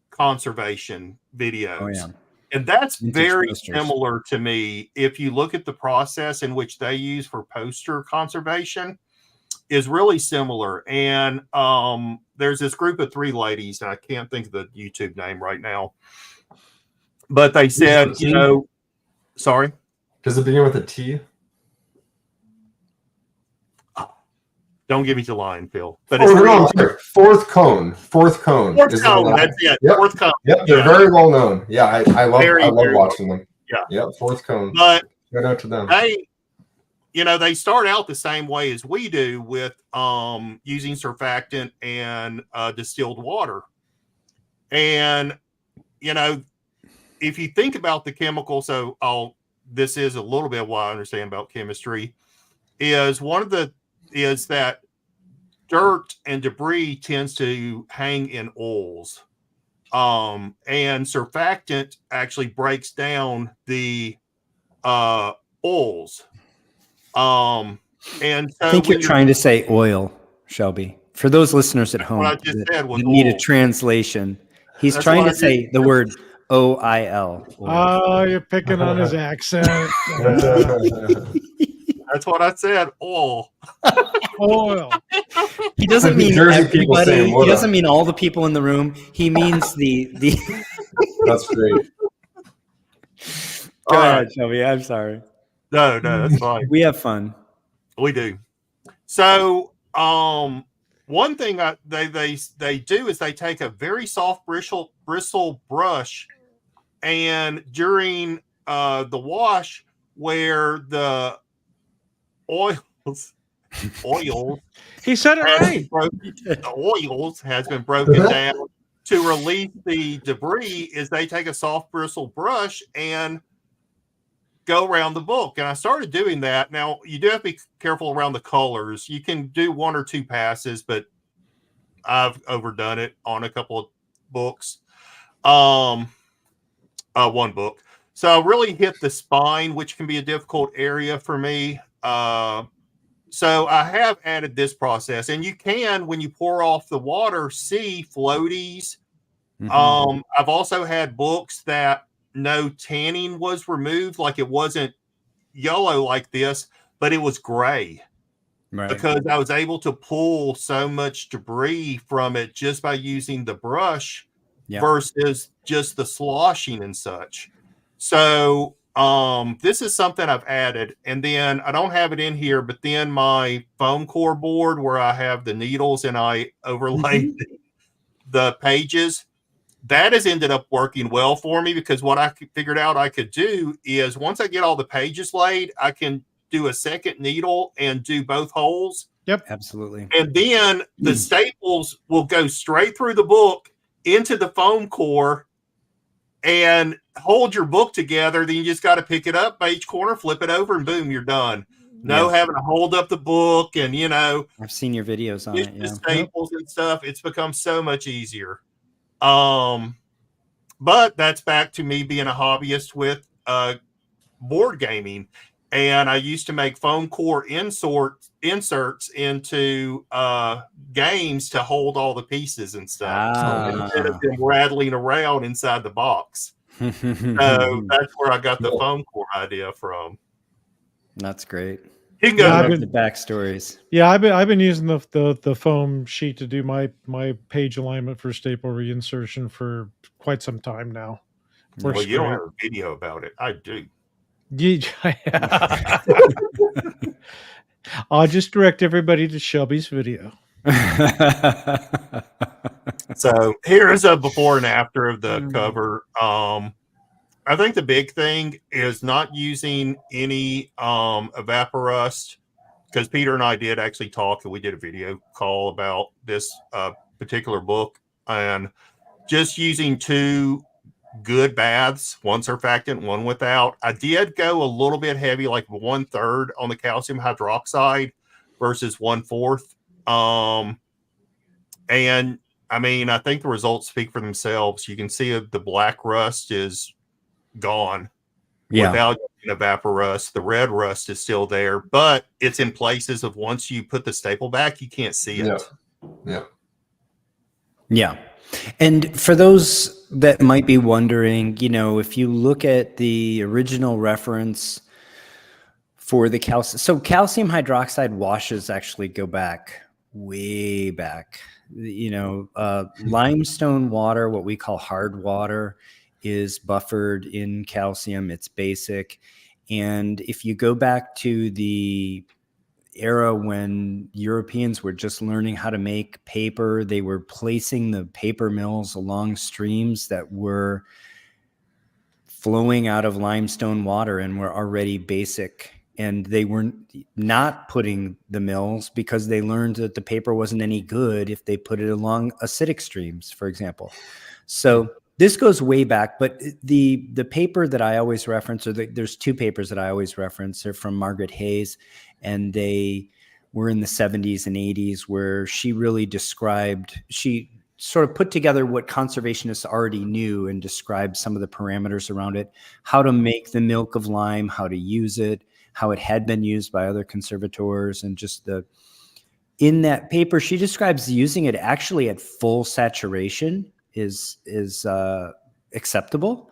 conservation videos. Oh, yeah. And that's very similar to me. If you look at the process in which they use for poster conservation, is really similar. And there's this group of 3 ladies, and I can't think of the YouTube name right now, but they said, sorry. Does it begin with a T? Don't give me the line, Phil. But Fourth Cone. Fourth Cone. Fourth Cone. That's it. Yep. Fourth Cone. Yep. They're very well known. Yeah, I love watching them. Yeah. Yep. Fourth Cone. But shout out to them. They start out the same way as we do with using surfactant and distilled water. And if you think about the chemical, this is a little bit what I understand about chemistry. Is that dirt and debris tends to hang in oils. And surfactant actually breaks down the oils. And so I think you're trying to say oil, Shelby. For those listeners at home that need a translation, he's trying to say the word OIL. Oh, you're picking on his accent. That's what I said. Oil. He doesn't mean everybody. He doesn't mean all the people in the room. He means the. That's great. Go ahead, Shelby. I'm sorry. No, that's fine. We have fun. We do. So, one thing they do is they take a very soft bristle brush, and during the wash, where the oils oils. He said it right. The oils has been broken down to release the debris. Is they take a soft bristle brush and go around the book. And I started doing that. Now you do have to be careful around the colors. You can do 1 or 2 passes, but I've overdone it on a couple of books. One book. So I really hit the spine, which can be a difficult area for me. So I have added this process, and you can, when you pour off the water, see floaties. Mm-hmm. I've also had books that no tanning was removed, like it wasn't yellow like this, but it was gray. Right. Because I was able to pull so much debris from it just by using the brush versus just the sloshing and such. So this is something I've added. And then I don't have it in here, but then my foam core board where I have the needles and I overlaid the pages, that has ended up working well for me, because what I figured out I could do is once I get all the pages laid, I can do a second needle and do both holes. Yep, absolutely. And then the staples will go straight through the book into the foam core and hold your book together. Then you just got to pick it up by each corner, flip it over, and boom, you're done. No having to hold up the book and, I've seen your videos on it. The staples and stuff. It's become so much easier. But that's back to me being a hobbyist with board gaming. And I used to make foam core inserts into games to hold all the pieces and stuff instead of them rattling around inside the box. So that's where I got the foam core idea from. That's great. You can go the backstories. Yeah, I've been using the foam sheet to do my page alignment for staple reinsertion for quite some time now. Well, you don't have a video about it. I do. Yeah. I'll just direct everybody to Shelby's video. So here's a before and after of the cover. I think the big thing is not using any evaporust, because Peter and I did actually talk, and we did a video call about this particular book, and just using 2 good baths, one surfactant, one without. I did go a little bit heavy, like 1/3 on the calcium hydroxide versus 1/4. And I mean, I think the results speak for themselves. You can see the black rust is gone without evaporust. The red rust is still there, but it's in places of once you put the staple back, you can't see it. Yeah. And for those that might be wondering, if you look at the original reference for the calcium, so calcium hydroxide washes actually go back way back. Limestone water, what we call hard water, is buffered in calcium. It's basic. And if you go back to the era when Europeans were just learning how to make paper, they were placing the paper mills along streams that were flowing out of limestone water and were already basic. And they were not putting the mills because they learned that the paper wasn't any good if they put it along acidic streams, for example. So this goes way back, but the paper that I always reference, there's 2 papers that I always reference. They're from Margaret Hayes, and they were in the 70s and 80s, where she really described, she sort of put together what conservationists already knew and described some of the parameters around it, how to make the milk of lime, how to use it, how it had been used by other conservators, and just in that paper, she describes using it actually at full saturation is acceptable,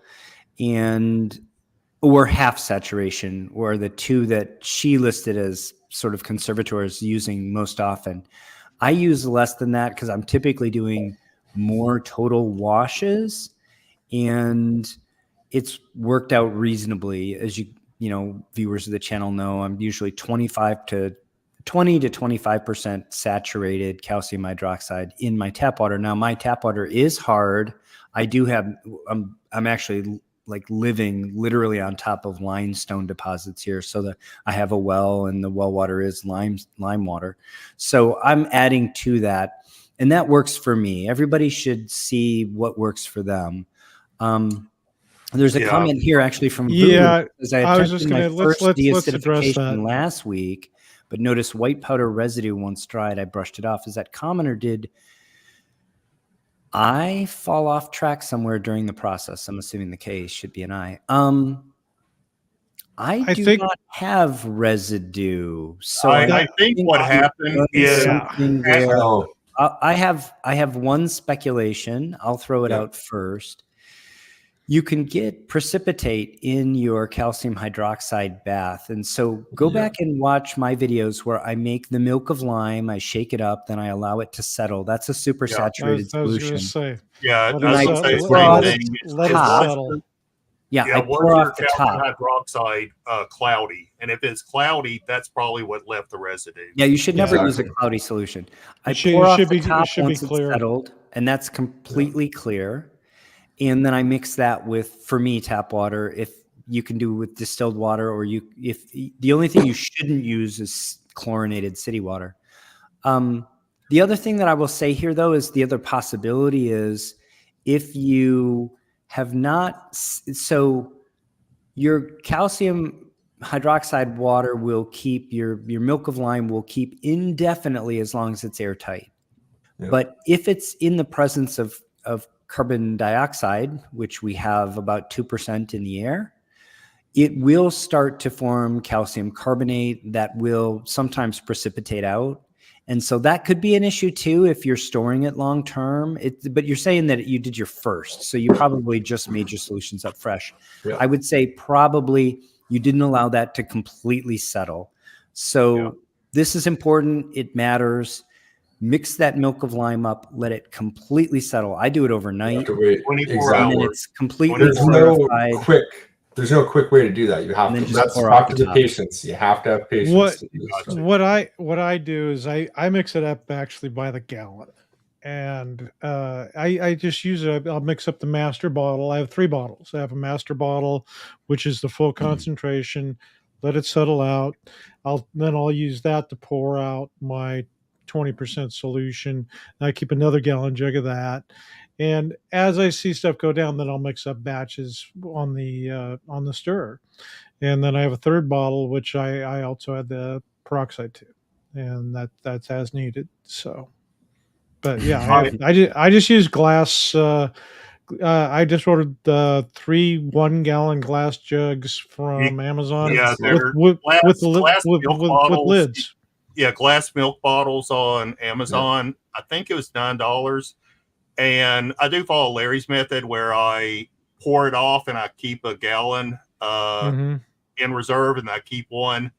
or half saturation, or the 2 that she listed as sort of conservators using most often. I use less than that because I'm typically doing more total washes, and it's worked out reasonably. As viewers of the channel know, I'm usually 20 to 25% saturated calcium hydroxide in my tap water. Now, my tap water is hard. I do have, I'm actually like living literally on top of limestone deposits here. So that I have a well, and the well water is lime water. So I'm adding to that, and that works for me. Everybody should see what works for them. There's a comment here actually from Yeah, as I I was attempted just my gonna first let's address that. deacidification last week, but noticed white powder residue once dried. I brushed it off. Is that common, or did I fall off track somewhere during the process? I'm assuming the case should be an I. I do not have residue, so I think what happened is something there. I have one speculation. I'll throw it out first. You can get precipitate in your calcium hydroxide bath. And so go back and watch my videos where I make the milk of lime, I shake it up, then I allow it to settle. That's a super saturated solution. Let it settle. I pour off the top. Hydroxide cloudy. And if it's cloudy, that's probably what left the residue. Yeah, you should never use a cloudy solution. I pour off the top once it's settled, and that's completely clear. And then I mix that with, for me, tap water. If you can do with distilled water, or if the only thing you shouldn't use is chlorinated city water. The other thing that I will say here, though, is the other possibility is if you have not, so your calcium hydroxide water will keep your milk of lime will keep indefinitely as long as it's airtight. Yeah. But if it's in the presence of carbon dioxide, which we have about 2% in the air, it will start to form calcium carbonate that will sometimes precipitate out. And so that could be an issue too if you're storing it long term. But you're saying that you did your first, so you probably just made your solutions up fresh. Yeah. I would say probably you didn't allow that to completely settle. So this is important. It matters. Mix that milk of lime up, let it completely settle. I do it overnight. 24 hours. And it's completely purified. There's no quick way to do that. You have to just talk to the patients. You have to have patience. What I do is I mix it up actually by the gallon. And I just use it. I'll mix up the master bottle. I have 3 bottles. I have a master bottle, which is the full concentration. Let it settle out. I'll use that to pour out my 20% solution. I keep another gallon jug of that. And as I see stuff go down, then I'll mix up batches on the stirrer. And then I have a 3rd bottle, which I also add the peroxide to, and that's as needed. So, but yeah, I just use glass. I just ordered 3 1-gallon glass jugs from Amazon. Yeah, with lids. Yeah, glass milk bottles on Amazon. I think it was $9. And I do follow Larry's method where I pour it off and I keep a gallon in reserve, and I keep one.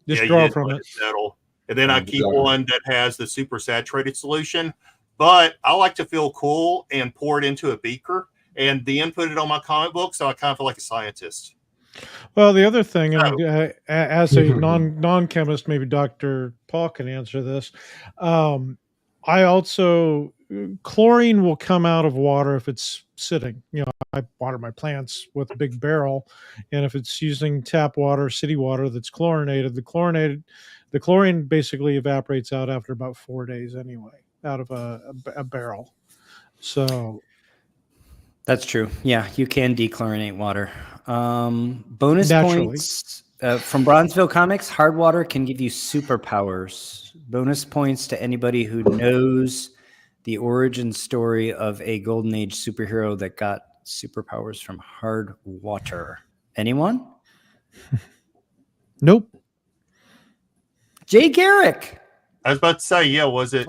Just draw from it. Settle. And then I keep one that has the super saturated solution. But I like to feel cool and pour it into a beaker and then put it on my comic book, so I kind of feel like a scientist. Well, the other thing, as a non-chemist, maybe Dr. Paul can answer this. I also, chlorine will come out of water if it's sitting. I water my plants with a big barrel, and if it's using tap water, city water that's chlorinated, the chlorine basically evaporates out after about 4 days anyway, out of a barrel. So that's true. Yeah, you can dechlorinate water. Bonus points from Bronzeville Comics. Hard water can give you superpowers. Bonus points to anybody who knows the origin story of a Golden Age superhero that got superpowers from hard water. Anyone? Nope. Jay Garrick. I was about to say, was it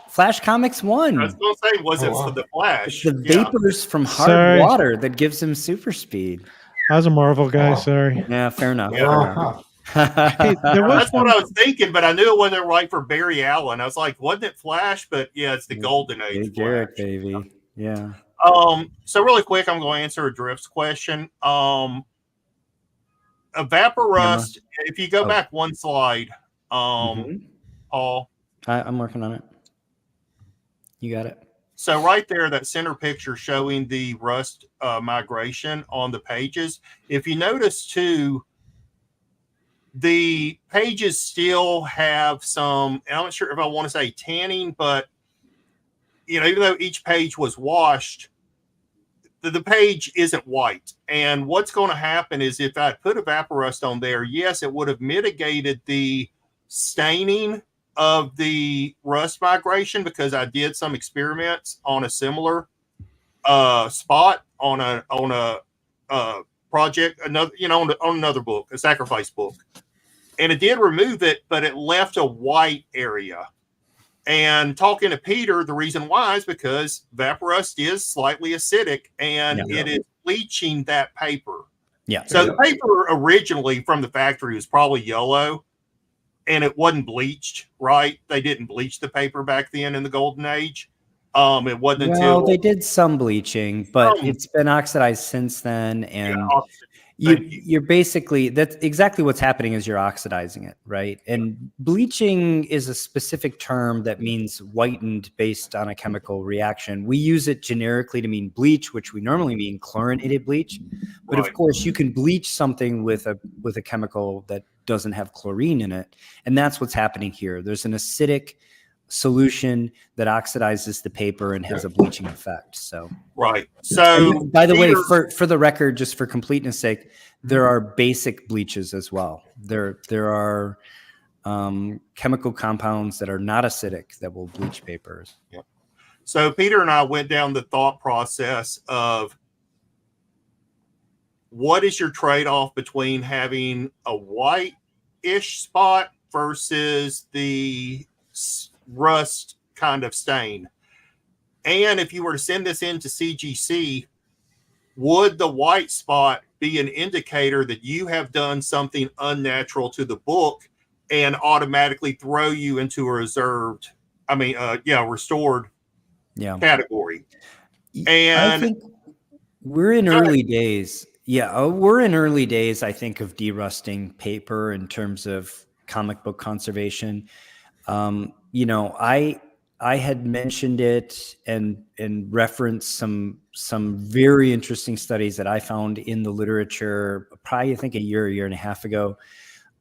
Flash Comics 1? I was going to say, was it for the Flash? It's the vapors from hard water that gives him super speed. I was a Marvel guy, sorry. Yeah, fair enough. Hey, that's what I was thinking, but I knew it wasn't right for Barry Allen. I was like, wasn't it Flash? But yeah, it's the Golden Age. Garrick, baby. Yeah. So really quick, I'm going to answer a Drift's question. Evaporust, if you go back one slide, Paul. I'm working on it. You got it. So right there, that center picture showing the rust migration on the pages. If you notice too, the pages still have some, I'm not sure if I want to say tanning, but even though each page was washed, the page isn't white. And what's going to happen is if I put evaporust on there, yes, it would have mitigated the staining of the rust migration, because I did some experiments on a similar spot on a project, another on another book, a sacrifice book, and it did remove it, but it left a white area. And talking to Peter, the reason why is because evaporust is slightly acidic, and it is bleaching that paper. Yeah. So the paper originally from the factory was probably yellow, and it wasn't bleached, right? They didn't bleach the paper back then in the golden age. It wasn't until they did some bleaching, but it's been oxidized since then. And you're basically, that's exactly what's happening is you're oxidizing it, right? And bleaching is a specific term that means whitened based on a chemical reaction. We use it generically to mean bleach, which we normally mean chlorinated bleach. But of course, you can bleach something with a chemical that doesn't have chlorine in it. And that's what's happening here. There's an acidic solution that oxidizes the paper and has a bleaching effect. So So by the way, for the record, just for completeness sake, there are basic bleaches as well. There are chemical compounds that are not acidic that will bleach papers. So Peter and I went down the thought process of what is your trade-off between having a white-ish spot versus the rust kind of stain. And if you were to send this into CGC, would the white spot be an indicator that you have done something unnatural to the book and automatically throw you into a restored category? And I think we're in early days. Yeah, we're in early days, I think, of derusting paper in terms of comic book conservation. I had mentioned it and referenced some very interesting studies that I found in the literature, probably I think a year and a half ago.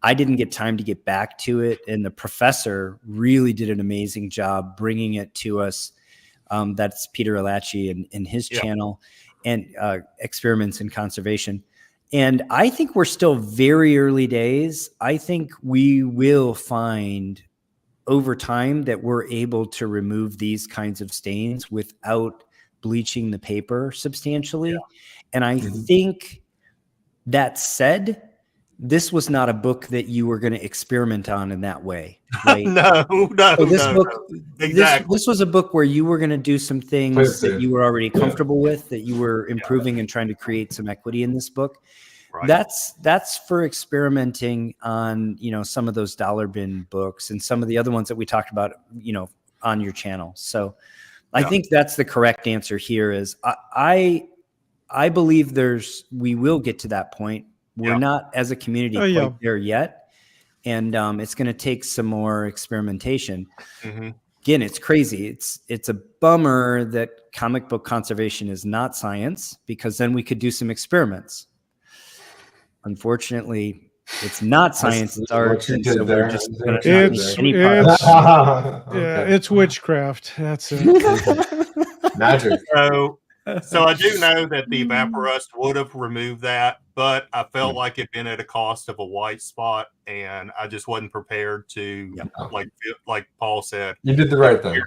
I didn't get time to get back to it, and the professor really did an amazing job bringing it to us. That's Peter Alachi and his channel, and Experiments in Conservation. And I think we're still very early days. I think we will find over time that we're able to remove these kinds of stains without bleaching the paper substantially. And I think that said, this was not a book that you were going to experiment on in that way. Right? No. So this book, Exactly. this was a book where you were going to do some things that you were already comfortable with, that you were improving and trying to create some equity in this book. Right. That's for experimenting on, some of those dollar bin books and some of the other ones that we talked about, on your channel. So I think that's the correct answer here is I believe we will get to that point. We're not as a community quite there yet. And it's going to take some more experimentation. Mm-hmm. Again, it's crazy. It's a bummer that comic book conservation is not science, because then we could do some experiments. Unfortunately, it's not science, it's art. And so we're just gonna it's witchcraft. That's it. Magic. So I do know that the evaporust would have removed that, but I felt like it'd been at a cost of a white spot, and I just wasn't prepared to, like Paul said. You did the right thing.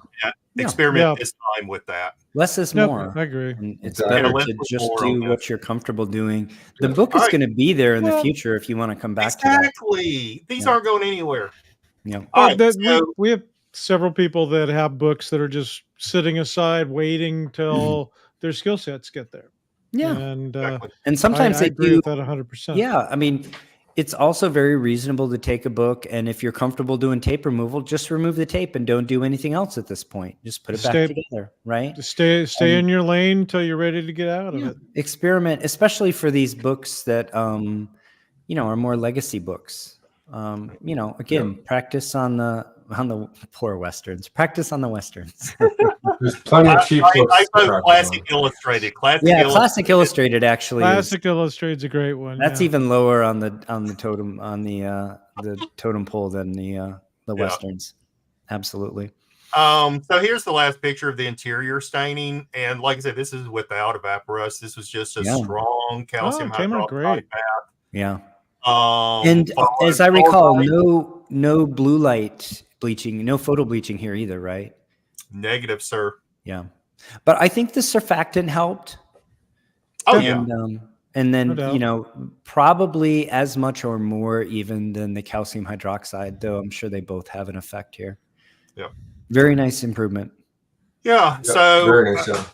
Experiment this time with that. Less is more. I agree. And it's better to just do what you're comtemporable doing. The book is going to be there in the future if you want to come back to that. Exactly. These aren't going anywhere. All right, we have several people that have books that are just sitting aside waiting till their skill sets get there. Yeah. And sometimes I they agree do with that 100%. Yeah. I mean, it's also very reasonable to take a book, and if you're comfortable doing tape removal, just remove the tape and don't do anything else at this point. Just put it back together, right? Just stay in your lane until you're ready to get out of it. Experiment, especially for these books that are more legacy books. Again, practice on the poor Westerns. Practice on the Westerns. There's plenty of cheap books. I to vote practice Classic on. Illustrated. Classic Illustrated actually Classic Illustrated's a great one. that's yeah. even lower on the totem on the totem pole than the Westerns. Absolutely. So here's the last picture of the interior staining, and like I said, this is without evaporous. This was just a strong calcium came out great. Yeah. And as I recall, no blue light bleaching, no photo bleaching here either, right? Negative, sir. Yeah. But I think the surfactant helped. Oh, and then, No doubt. probably as much or more even than the calcium hydroxide, though I'm sure they both have an effect here. Yeah. Very nice improvement. Yeah. So very nice job.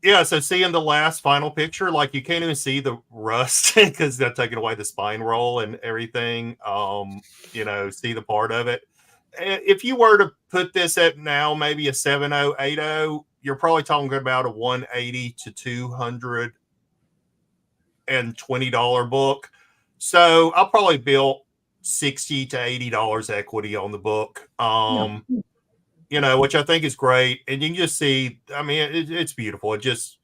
Yeah, so seeing the last final picture, like you can't even see the rust because they're taking away the spine roll and everything. See the part of it. If you were to put this at now, maybe a 7.0, 8.0, you're probably talking about a $180 to $220 book. So I'll probably build $60 to $80 equity on the book. Which I think is great. And you can just see, I mean, it's beautiful. It just,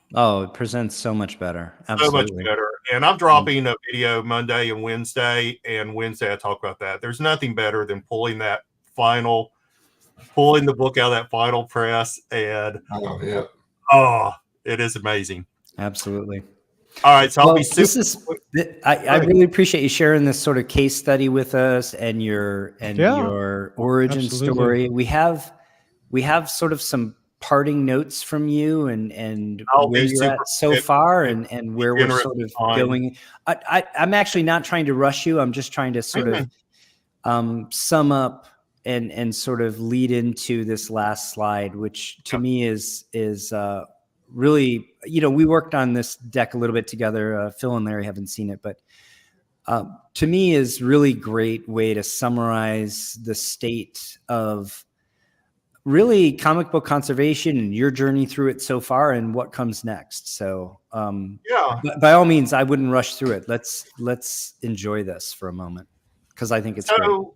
it presents so much better. Absolutely. So much better. And I'm dropping a video Monday and Wednesday. And Wednesday I talk about that. There's nothing better than pulling the book out of that final press. And it is amazing. Absolutely. All right. So I'll be I really appreciate you sharing this sort of case study with us and your origin story. We have sort of some parting notes from you and where you're at so far and where we're sort of going. I'm actually not trying to rush you. I'm just trying to sort of sum up and sort of lead into this last slide, which to me is really, we worked on this deck a little bit together. Phil and Larry haven't seen it, but to me is really great way to summarize the state of really comic book conservation and your journey through it so far and what comes next. So by all means, I wouldn't rush through it. Let's enjoy this for a moment because I think it's great.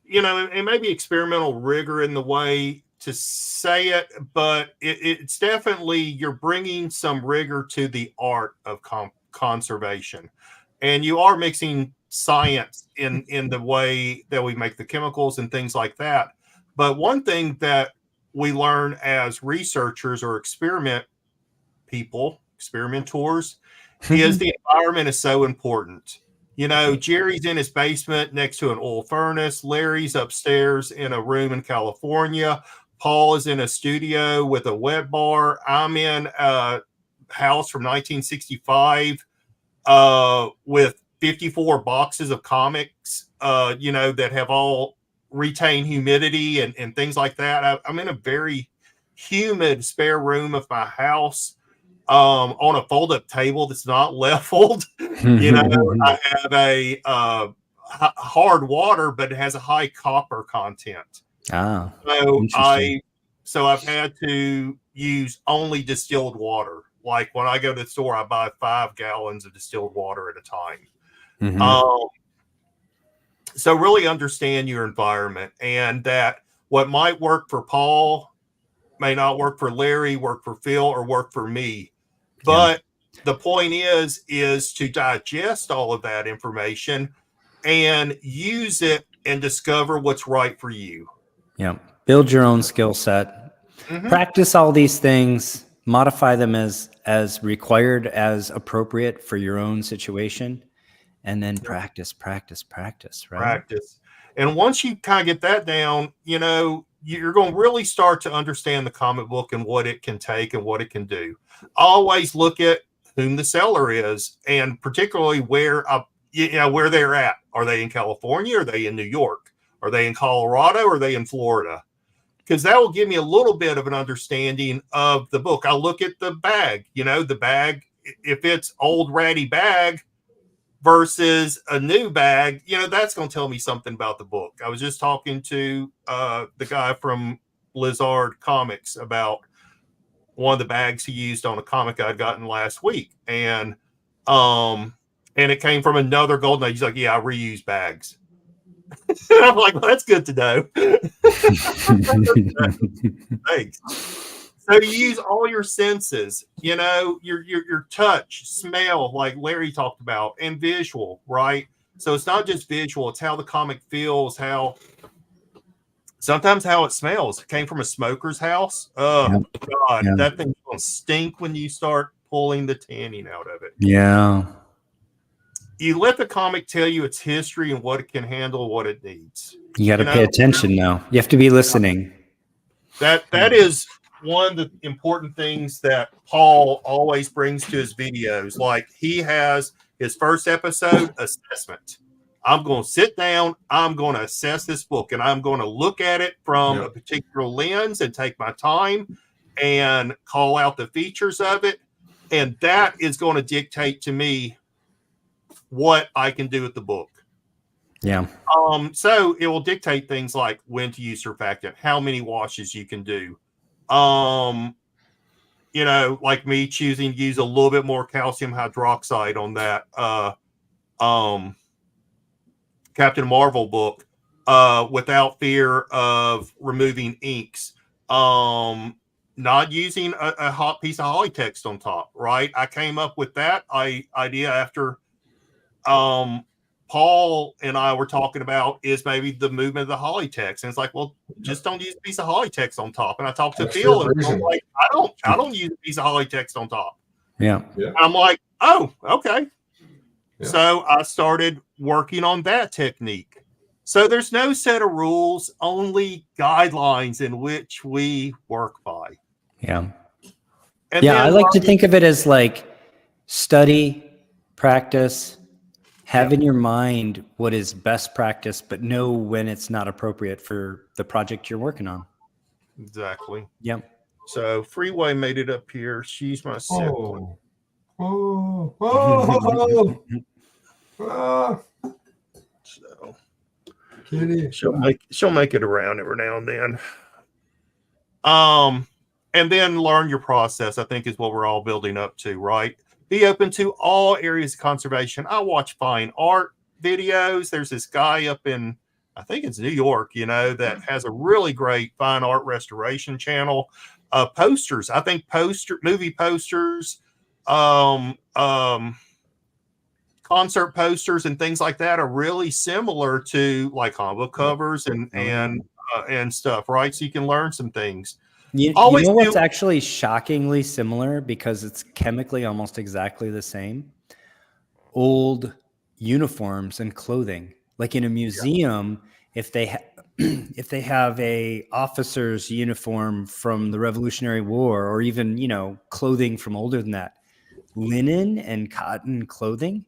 It may be experimental rigor in the way to say it, but it's definitely, you're bringing some rigor to the art of conservation, and you are mixing science in the way that we make the chemicals and things like that. But one thing that we learn as researchers or experimentors is the environment is so important. Jerry's in his basement next to an oil furnace. Larry's upstairs in a room in California. Paul is in a studio with a wet bar. I'm in a house from 1965 with 54 boxes of comics, that have all retained humidity and things like that. I'm in a very humid spare room of my house on a fold-up table that's not leveled. I have a hard water, but it has a high copper content. So I've had to use only distilled water. Like when I go to the store, I buy 5 gallons of distilled water at a time. So really understand your environment, and that what might work for Paul may not work for Larry, work for Phil, or work for me. But the point is to digest all of that information and use it and discover what's right for you. Yeah. Build your own skill set. Practice all these things, modify them as required, as appropriate for your own situation, and then practice, right? Practice. And once you kind of get that down, you're going to really start to understand the comic book and what it can take and what it can do. Always look at whom the seller is, and particularly where they're at. Are they in California? Are they in New York? Are they in Colorado? Or are they in Florida? Because that will give me a little bit of an understanding of the book. I'll look at the bag, the bag, if it's old ratty bag versus a new bag, that's going to tell me something about the book. I was just talking to the guy from Blizzard Comics about one of the bags he used on a comic I'd gotten last week. And it came from another Golden Age. He's like, yeah, I reuse bags. I'm like, well, that's good to know. Thanks. So you use all your senses, you know, your touch, smell, like Larry talked about, and visual, right? So it's not just visual, it's how the comic feels, sometimes how it smells. It came from a smoker's house. Oh God, that thing's gonna stink when you start pulling the tanning out of it. Yeah. You let the comic tell you its history and what it can handle, what it needs. You got to pay attention now. You have to be listening. That is one of the important things that Paul always brings to his videos. Like, he has his first episode assessment. I'm going to sit down, I'm going to assess this book, and I'm going to look at it from a particular lens and take my time and call out the features of it. And that is going to dictate to me what I can do with the book. Yeah. So it will dictate things like when to use surfactant, how many washes you can do. You know, like me choosing to use a little bit more calcium hydroxide on that Captain Marvel book without fear of removing inks. Not using a hot piece of holly text on top, right? I came up with that idea after Paul and I were talking about is maybe the movement of the holly text, and it's like, well, just don't use a piece of holly text on top. And I talked to Phil, and I'm like, I don't use a piece of holly text on top. Yeah. I'm like, oh, okay. Yeah. So I started working on that technique. So there's no set of rules, only guidelines in which we work by. Yeah. And yeah, I like to think of it as like study, practice, have in your mind what is best practice, but know when it's not appropriate for the project you're working on. Exactly. Yep. So Freeway made it up here. She's my sick one. So kitty. She'll make it around every now and then. And then learn your process, I think, is what we're all building up to, right? Be open to all areas of conservation. I watch fine art videos. There's this guy up in, I think it's New York, you know, that has a really great fine art restoration channel. Posters, I think movie posters, concert posters and things like that are really similar to like comic book covers and stuff, right? So you can learn some things. You know what's actually shockingly similar, because it's chemically almost exactly the same? Old uniforms and clothing. Like in a museum, if they have a officer's uniform from the Revolutionary War, or even, you know, clothing from older than that, linen and cotton clothing,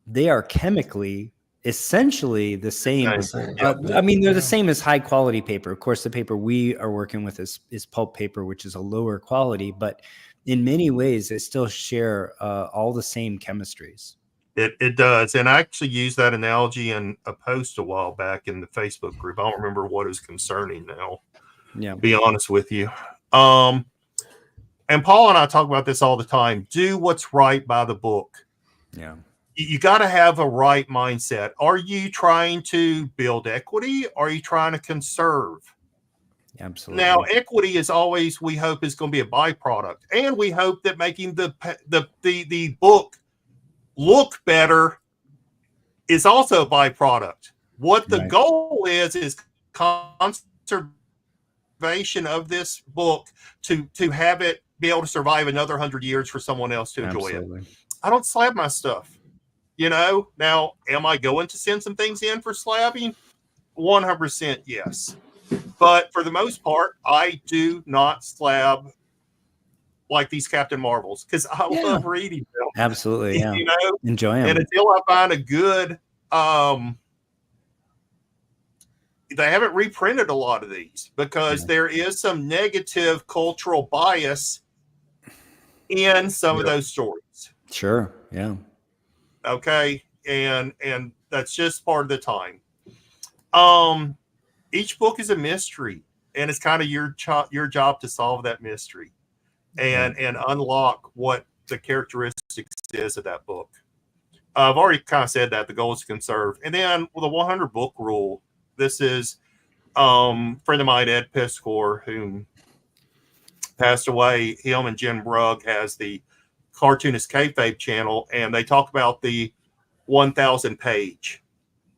they are chemically essentially the same. I mean, they're the same as high quality paper. Of course, the paper we are working with is pulp paper, which is a lower quality, but in many ways they still share all the same chemistries. It does. And I actually used that analogy in a post a while back in the Facebook group. I don't remember what is concerning now. Yeah. To be honest with you. And Paul and I talk about this all the time. Do what's right by the book. Yeah. You got to have a right mindset. Are you trying to build equity? Or are you trying to conserve? Absolutely. Now, equity is always, we hope, is going to be a byproduct. And we hope that making the book look better is also a byproduct. What the goal is conservation of this book to have it be able to survive another 100 years for someone else to enjoy it. I don't slab my stuff. You know, now, am I going to send some things in for slabbing? 100% yes. But for the most part, I do not slab like these Captain Marvels, because I love reading them. Absolutely, yeah. You know? Enjoy them. And until I find a good, they haven't reprinted a lot of these, because there is some negative cultural bias in some of those stories. Sure, yeah. Okay, and that's just part of the time. Each book is a mystery, and it's kind of your job to solve that mystery and unlock what the characteristics is of that book. I've already kind of said that the goal is to conserve. And then with the 100 book rule, this is friend of mine, Ed Piscor, who passed away. Him and Jen Brugg has the Cartoonist Kayfabe channel, and they talk about the 1,000 page.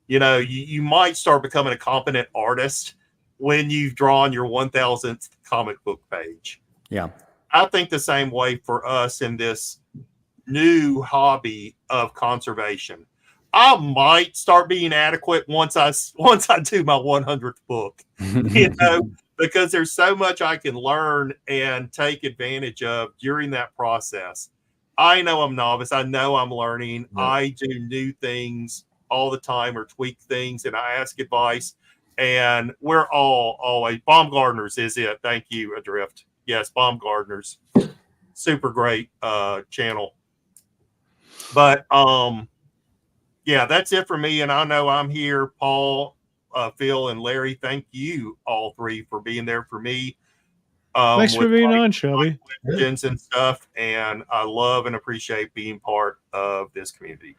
You might start becoming a competent artist when you've drawn your 1,000th comic book page. Yeah. I think the same way for us in this new hobby of conservation. I might start being adequate once I do my 100th book, because there's so much I can learn and take advantage of during that process. I know I'm novice. I know I'm learning. Yeah. I do new things all the time or tweak things, and I ask advice. And we're all always Baumgartners is it. Thank you, Adrift. Yes, Baumgartners. Super great channel. But yeah, that's it for me. And I know I'm here, Paul, Phil, and Larry. Thank you all three for being there for me. Thanks for being on, Shelby. Questions and stuff, and I love and appreciate being part of this community.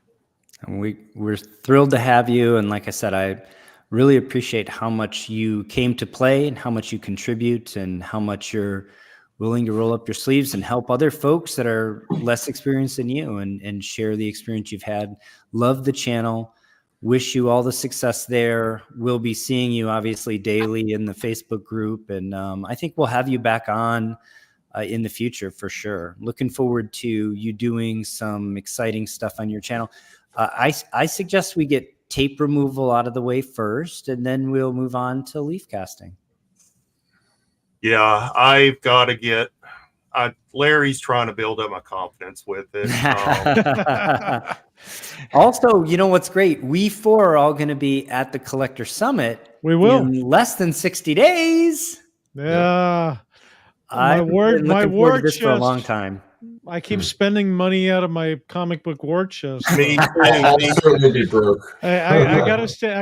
And we're thrilled to have you. And like I said, I really appreciate how much you came to play and how much you contribute and how much you're willing to roll up your sleeves and help other folks that are less experienced than you and share the experience you've had. Love the channel. Wish you all the success there. We'll be seeing you obviously daily in the Facebook group. And I think we'll have you back on in the future for sure. Looking forward to you doing some exciting stuff on your channel. I suggest we get tape removal out of the way first, and then we'll move on to leaf casting. Yeah, I've got to get Larry's trying to build up my confidence with it. Also, you know what's great? We four are all going to be at the Collector Summit. We will. In less than 60 days. Yeah. I've been looking forward to this for a long time. I keep spending money out of my comic book war chest. I'll certainly be broke. I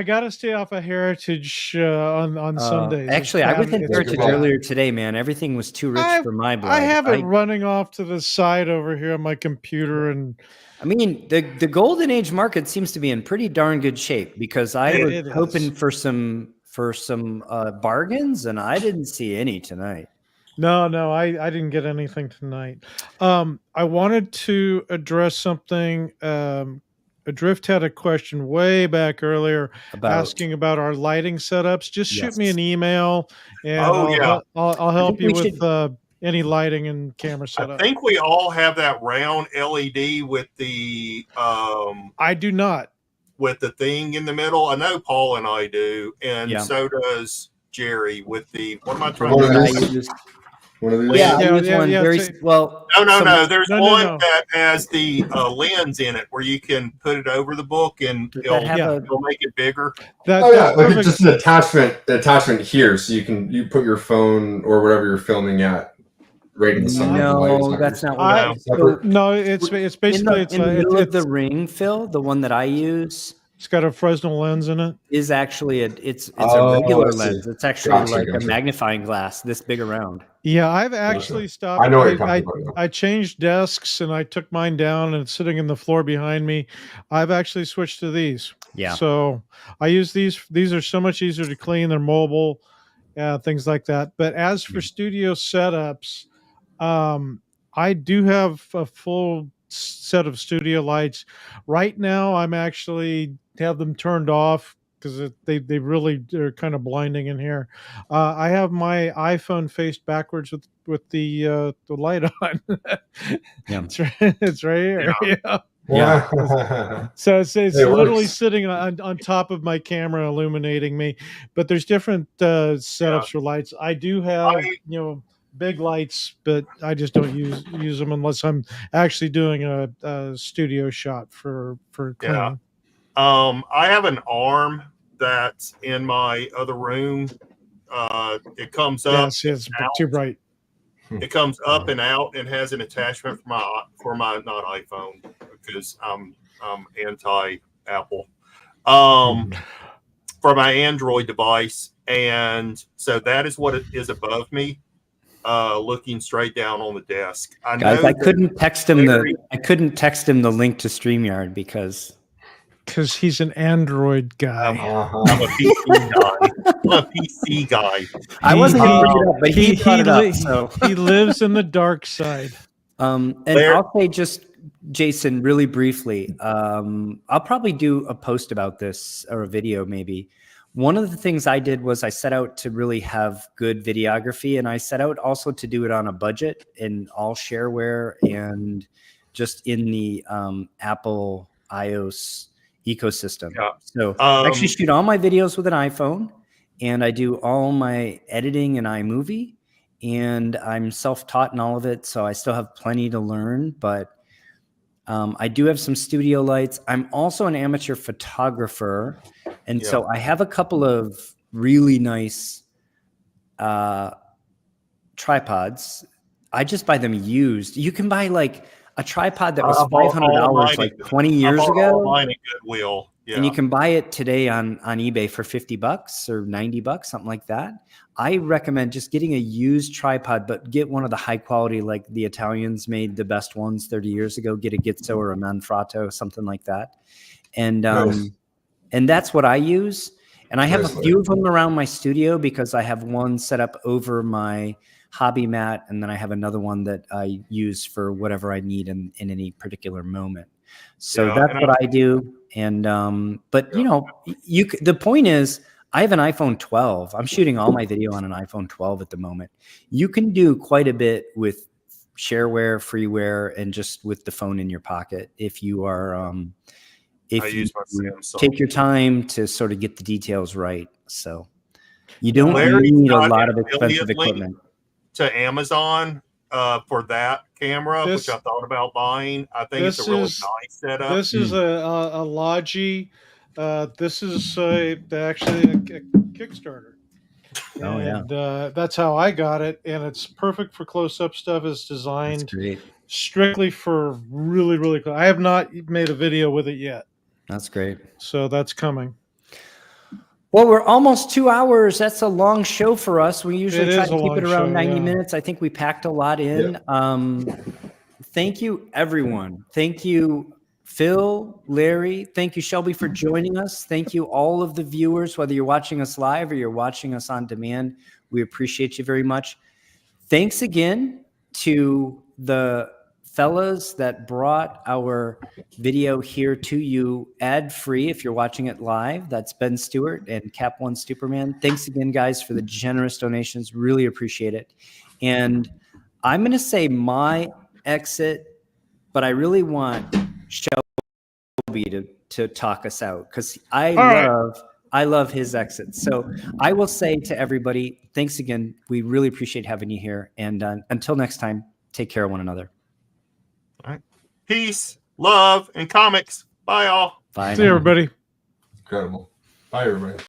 gotta stay off of Heritage on Sundays. Actually, I went to Heritage earlier today, man. Everything was too rich for my blood. I have it running off to the side over here on my computer, and I mean the Golden Age market seems to be in pretty darn good shape, because I was hoping for some bargains, and I didn't see any tonight. No, I didn't get anything tonight. I wanted to address something. Adrift had a question way back earlier asking about our lighting setups. Just shoot me an email, and I'll help you with any lighting and camera setup. I think we all have that round LED with the I do not. With the thing in the middle. I know Paul and I do, and so does Jerry with the what am I trying to use? One of these? Well, no. There's one that has the lens in it where you can put it over the book and it'll make it bigger. Like it's just an attachment here, so you put your phone or whatever you're filming at right in the center. No, that's not what No, it's basically in the middle of the ring, Phil. The one that I use. It's got a Fresnel lens in it. Is actually it's a regular lens. It's actually like a magnifying glass this big around. Yeah, I've actually stopped. I know what you're talking about. I changed desks and I took mine down, and it's sitting in the floor behind me. I've actually switched to these. Yeah. So I use these. These are so much easier to clean. They're mobile, things like that. But as for studio setups, I do have a full set of studio lights. Right now, I'm actually have them turned off because they really are kind of blinding in here. I have my iPhone faced backwards with the light on. Yeah, it's right here. Yeah. So it's literally sitting on top of my camera, illuminating me. But there's different setups for lights. I do have big lights, but I just don't use them unless I'm actually doing a studio shot for cleaning. I have an arm that's in my other room. It comes up. Yes, it's too bright. It comes up and out and has an attachment for my not iPhone, because I'm anti-Apple. For my Android device, and so that is what it is above me. looking straight down on the desk. Guys, I couldn't text him Larry- the link to StreamYard because he's an Android guy. I'm a PC guy. I'm a PC guy. I wasn't going to bring it up, but he brought it up. So he lives in the dark side. and I'll say just, Jason, really briefly, I'll probably do a post about this or a video maybe. One of the things I did was I set out to really have good videography, and I set out also to do it on a budget in all shareware and just in the Apple iOS ecosystem. Yeah. So I actually shoot all my videos with an iPhone, and I do all my editing in iMovie, and I'm self-taught in all of it. So I still have plenty to learn, but I do have some studio lights. I'm also an amateur photographer. And so I have a couple of really nice tripods. I just buy them used. You can buy like a tripod that was $500 like 20 years ago. Mine at Goodwill. Yeah. And you can buy it today on eBay for $50 or $90, something like that. I recommend just getting a used tripod, but get one of the high quality, like the Italians made the best ones 30 years ago. Get a Gizzo or a Manfrotto, something like that. And that's what I use. And I have a few of them around my studio because I have one set up over my hobby mat, and then I have another one that I use for whatever I need in any particular moment. So that's what I do. And but you know, the point is, I have an iPhone 12. I'm shooting all my video on an iPhone 12 at the moment. You can do quite a bit with shareware, freeware, and just with the phone in your pocket if you are if you take your time to sort of get the details right. So you don't need a lot of expensive equipment. To Amazon for that camera, which I thought about buying. I think it's a really nice setup. This is a Logi. This is actually a Kickstarter. And that's how I got it, and it's perfect for close-up stuff. It's designed strictly for really, really close. I have not made a video with it yet. That's great. So that's coming. Well, we're almost 2 hours. That's a long show for us. We usually try to keep it around 90 minutes. I think we packed a lot in. Thank you, everyone. Thank you, Phil, Larry. Thank you, Shelby, for joining us. Thank you, all of the viewers, whether you're watching us live or you're watching us on demand. We appreciate you very much. Thanks again to the fellas that brought our video here to you ad-free if you're watching it live. That's Ben Stewart and Cap One Superman. Thanks again, guys, for the generous donations. Really appreciate it. And I'm going to say my exit, but I really want Shelby to talk us out because I love his exit. So I will say to everybody, thanks again. We really appreciate having you here. And until next time, take care of one another. All right. Peace, love, and comics. Bye, all. Bye. See you, everybody. Incredible. Bye, everybody.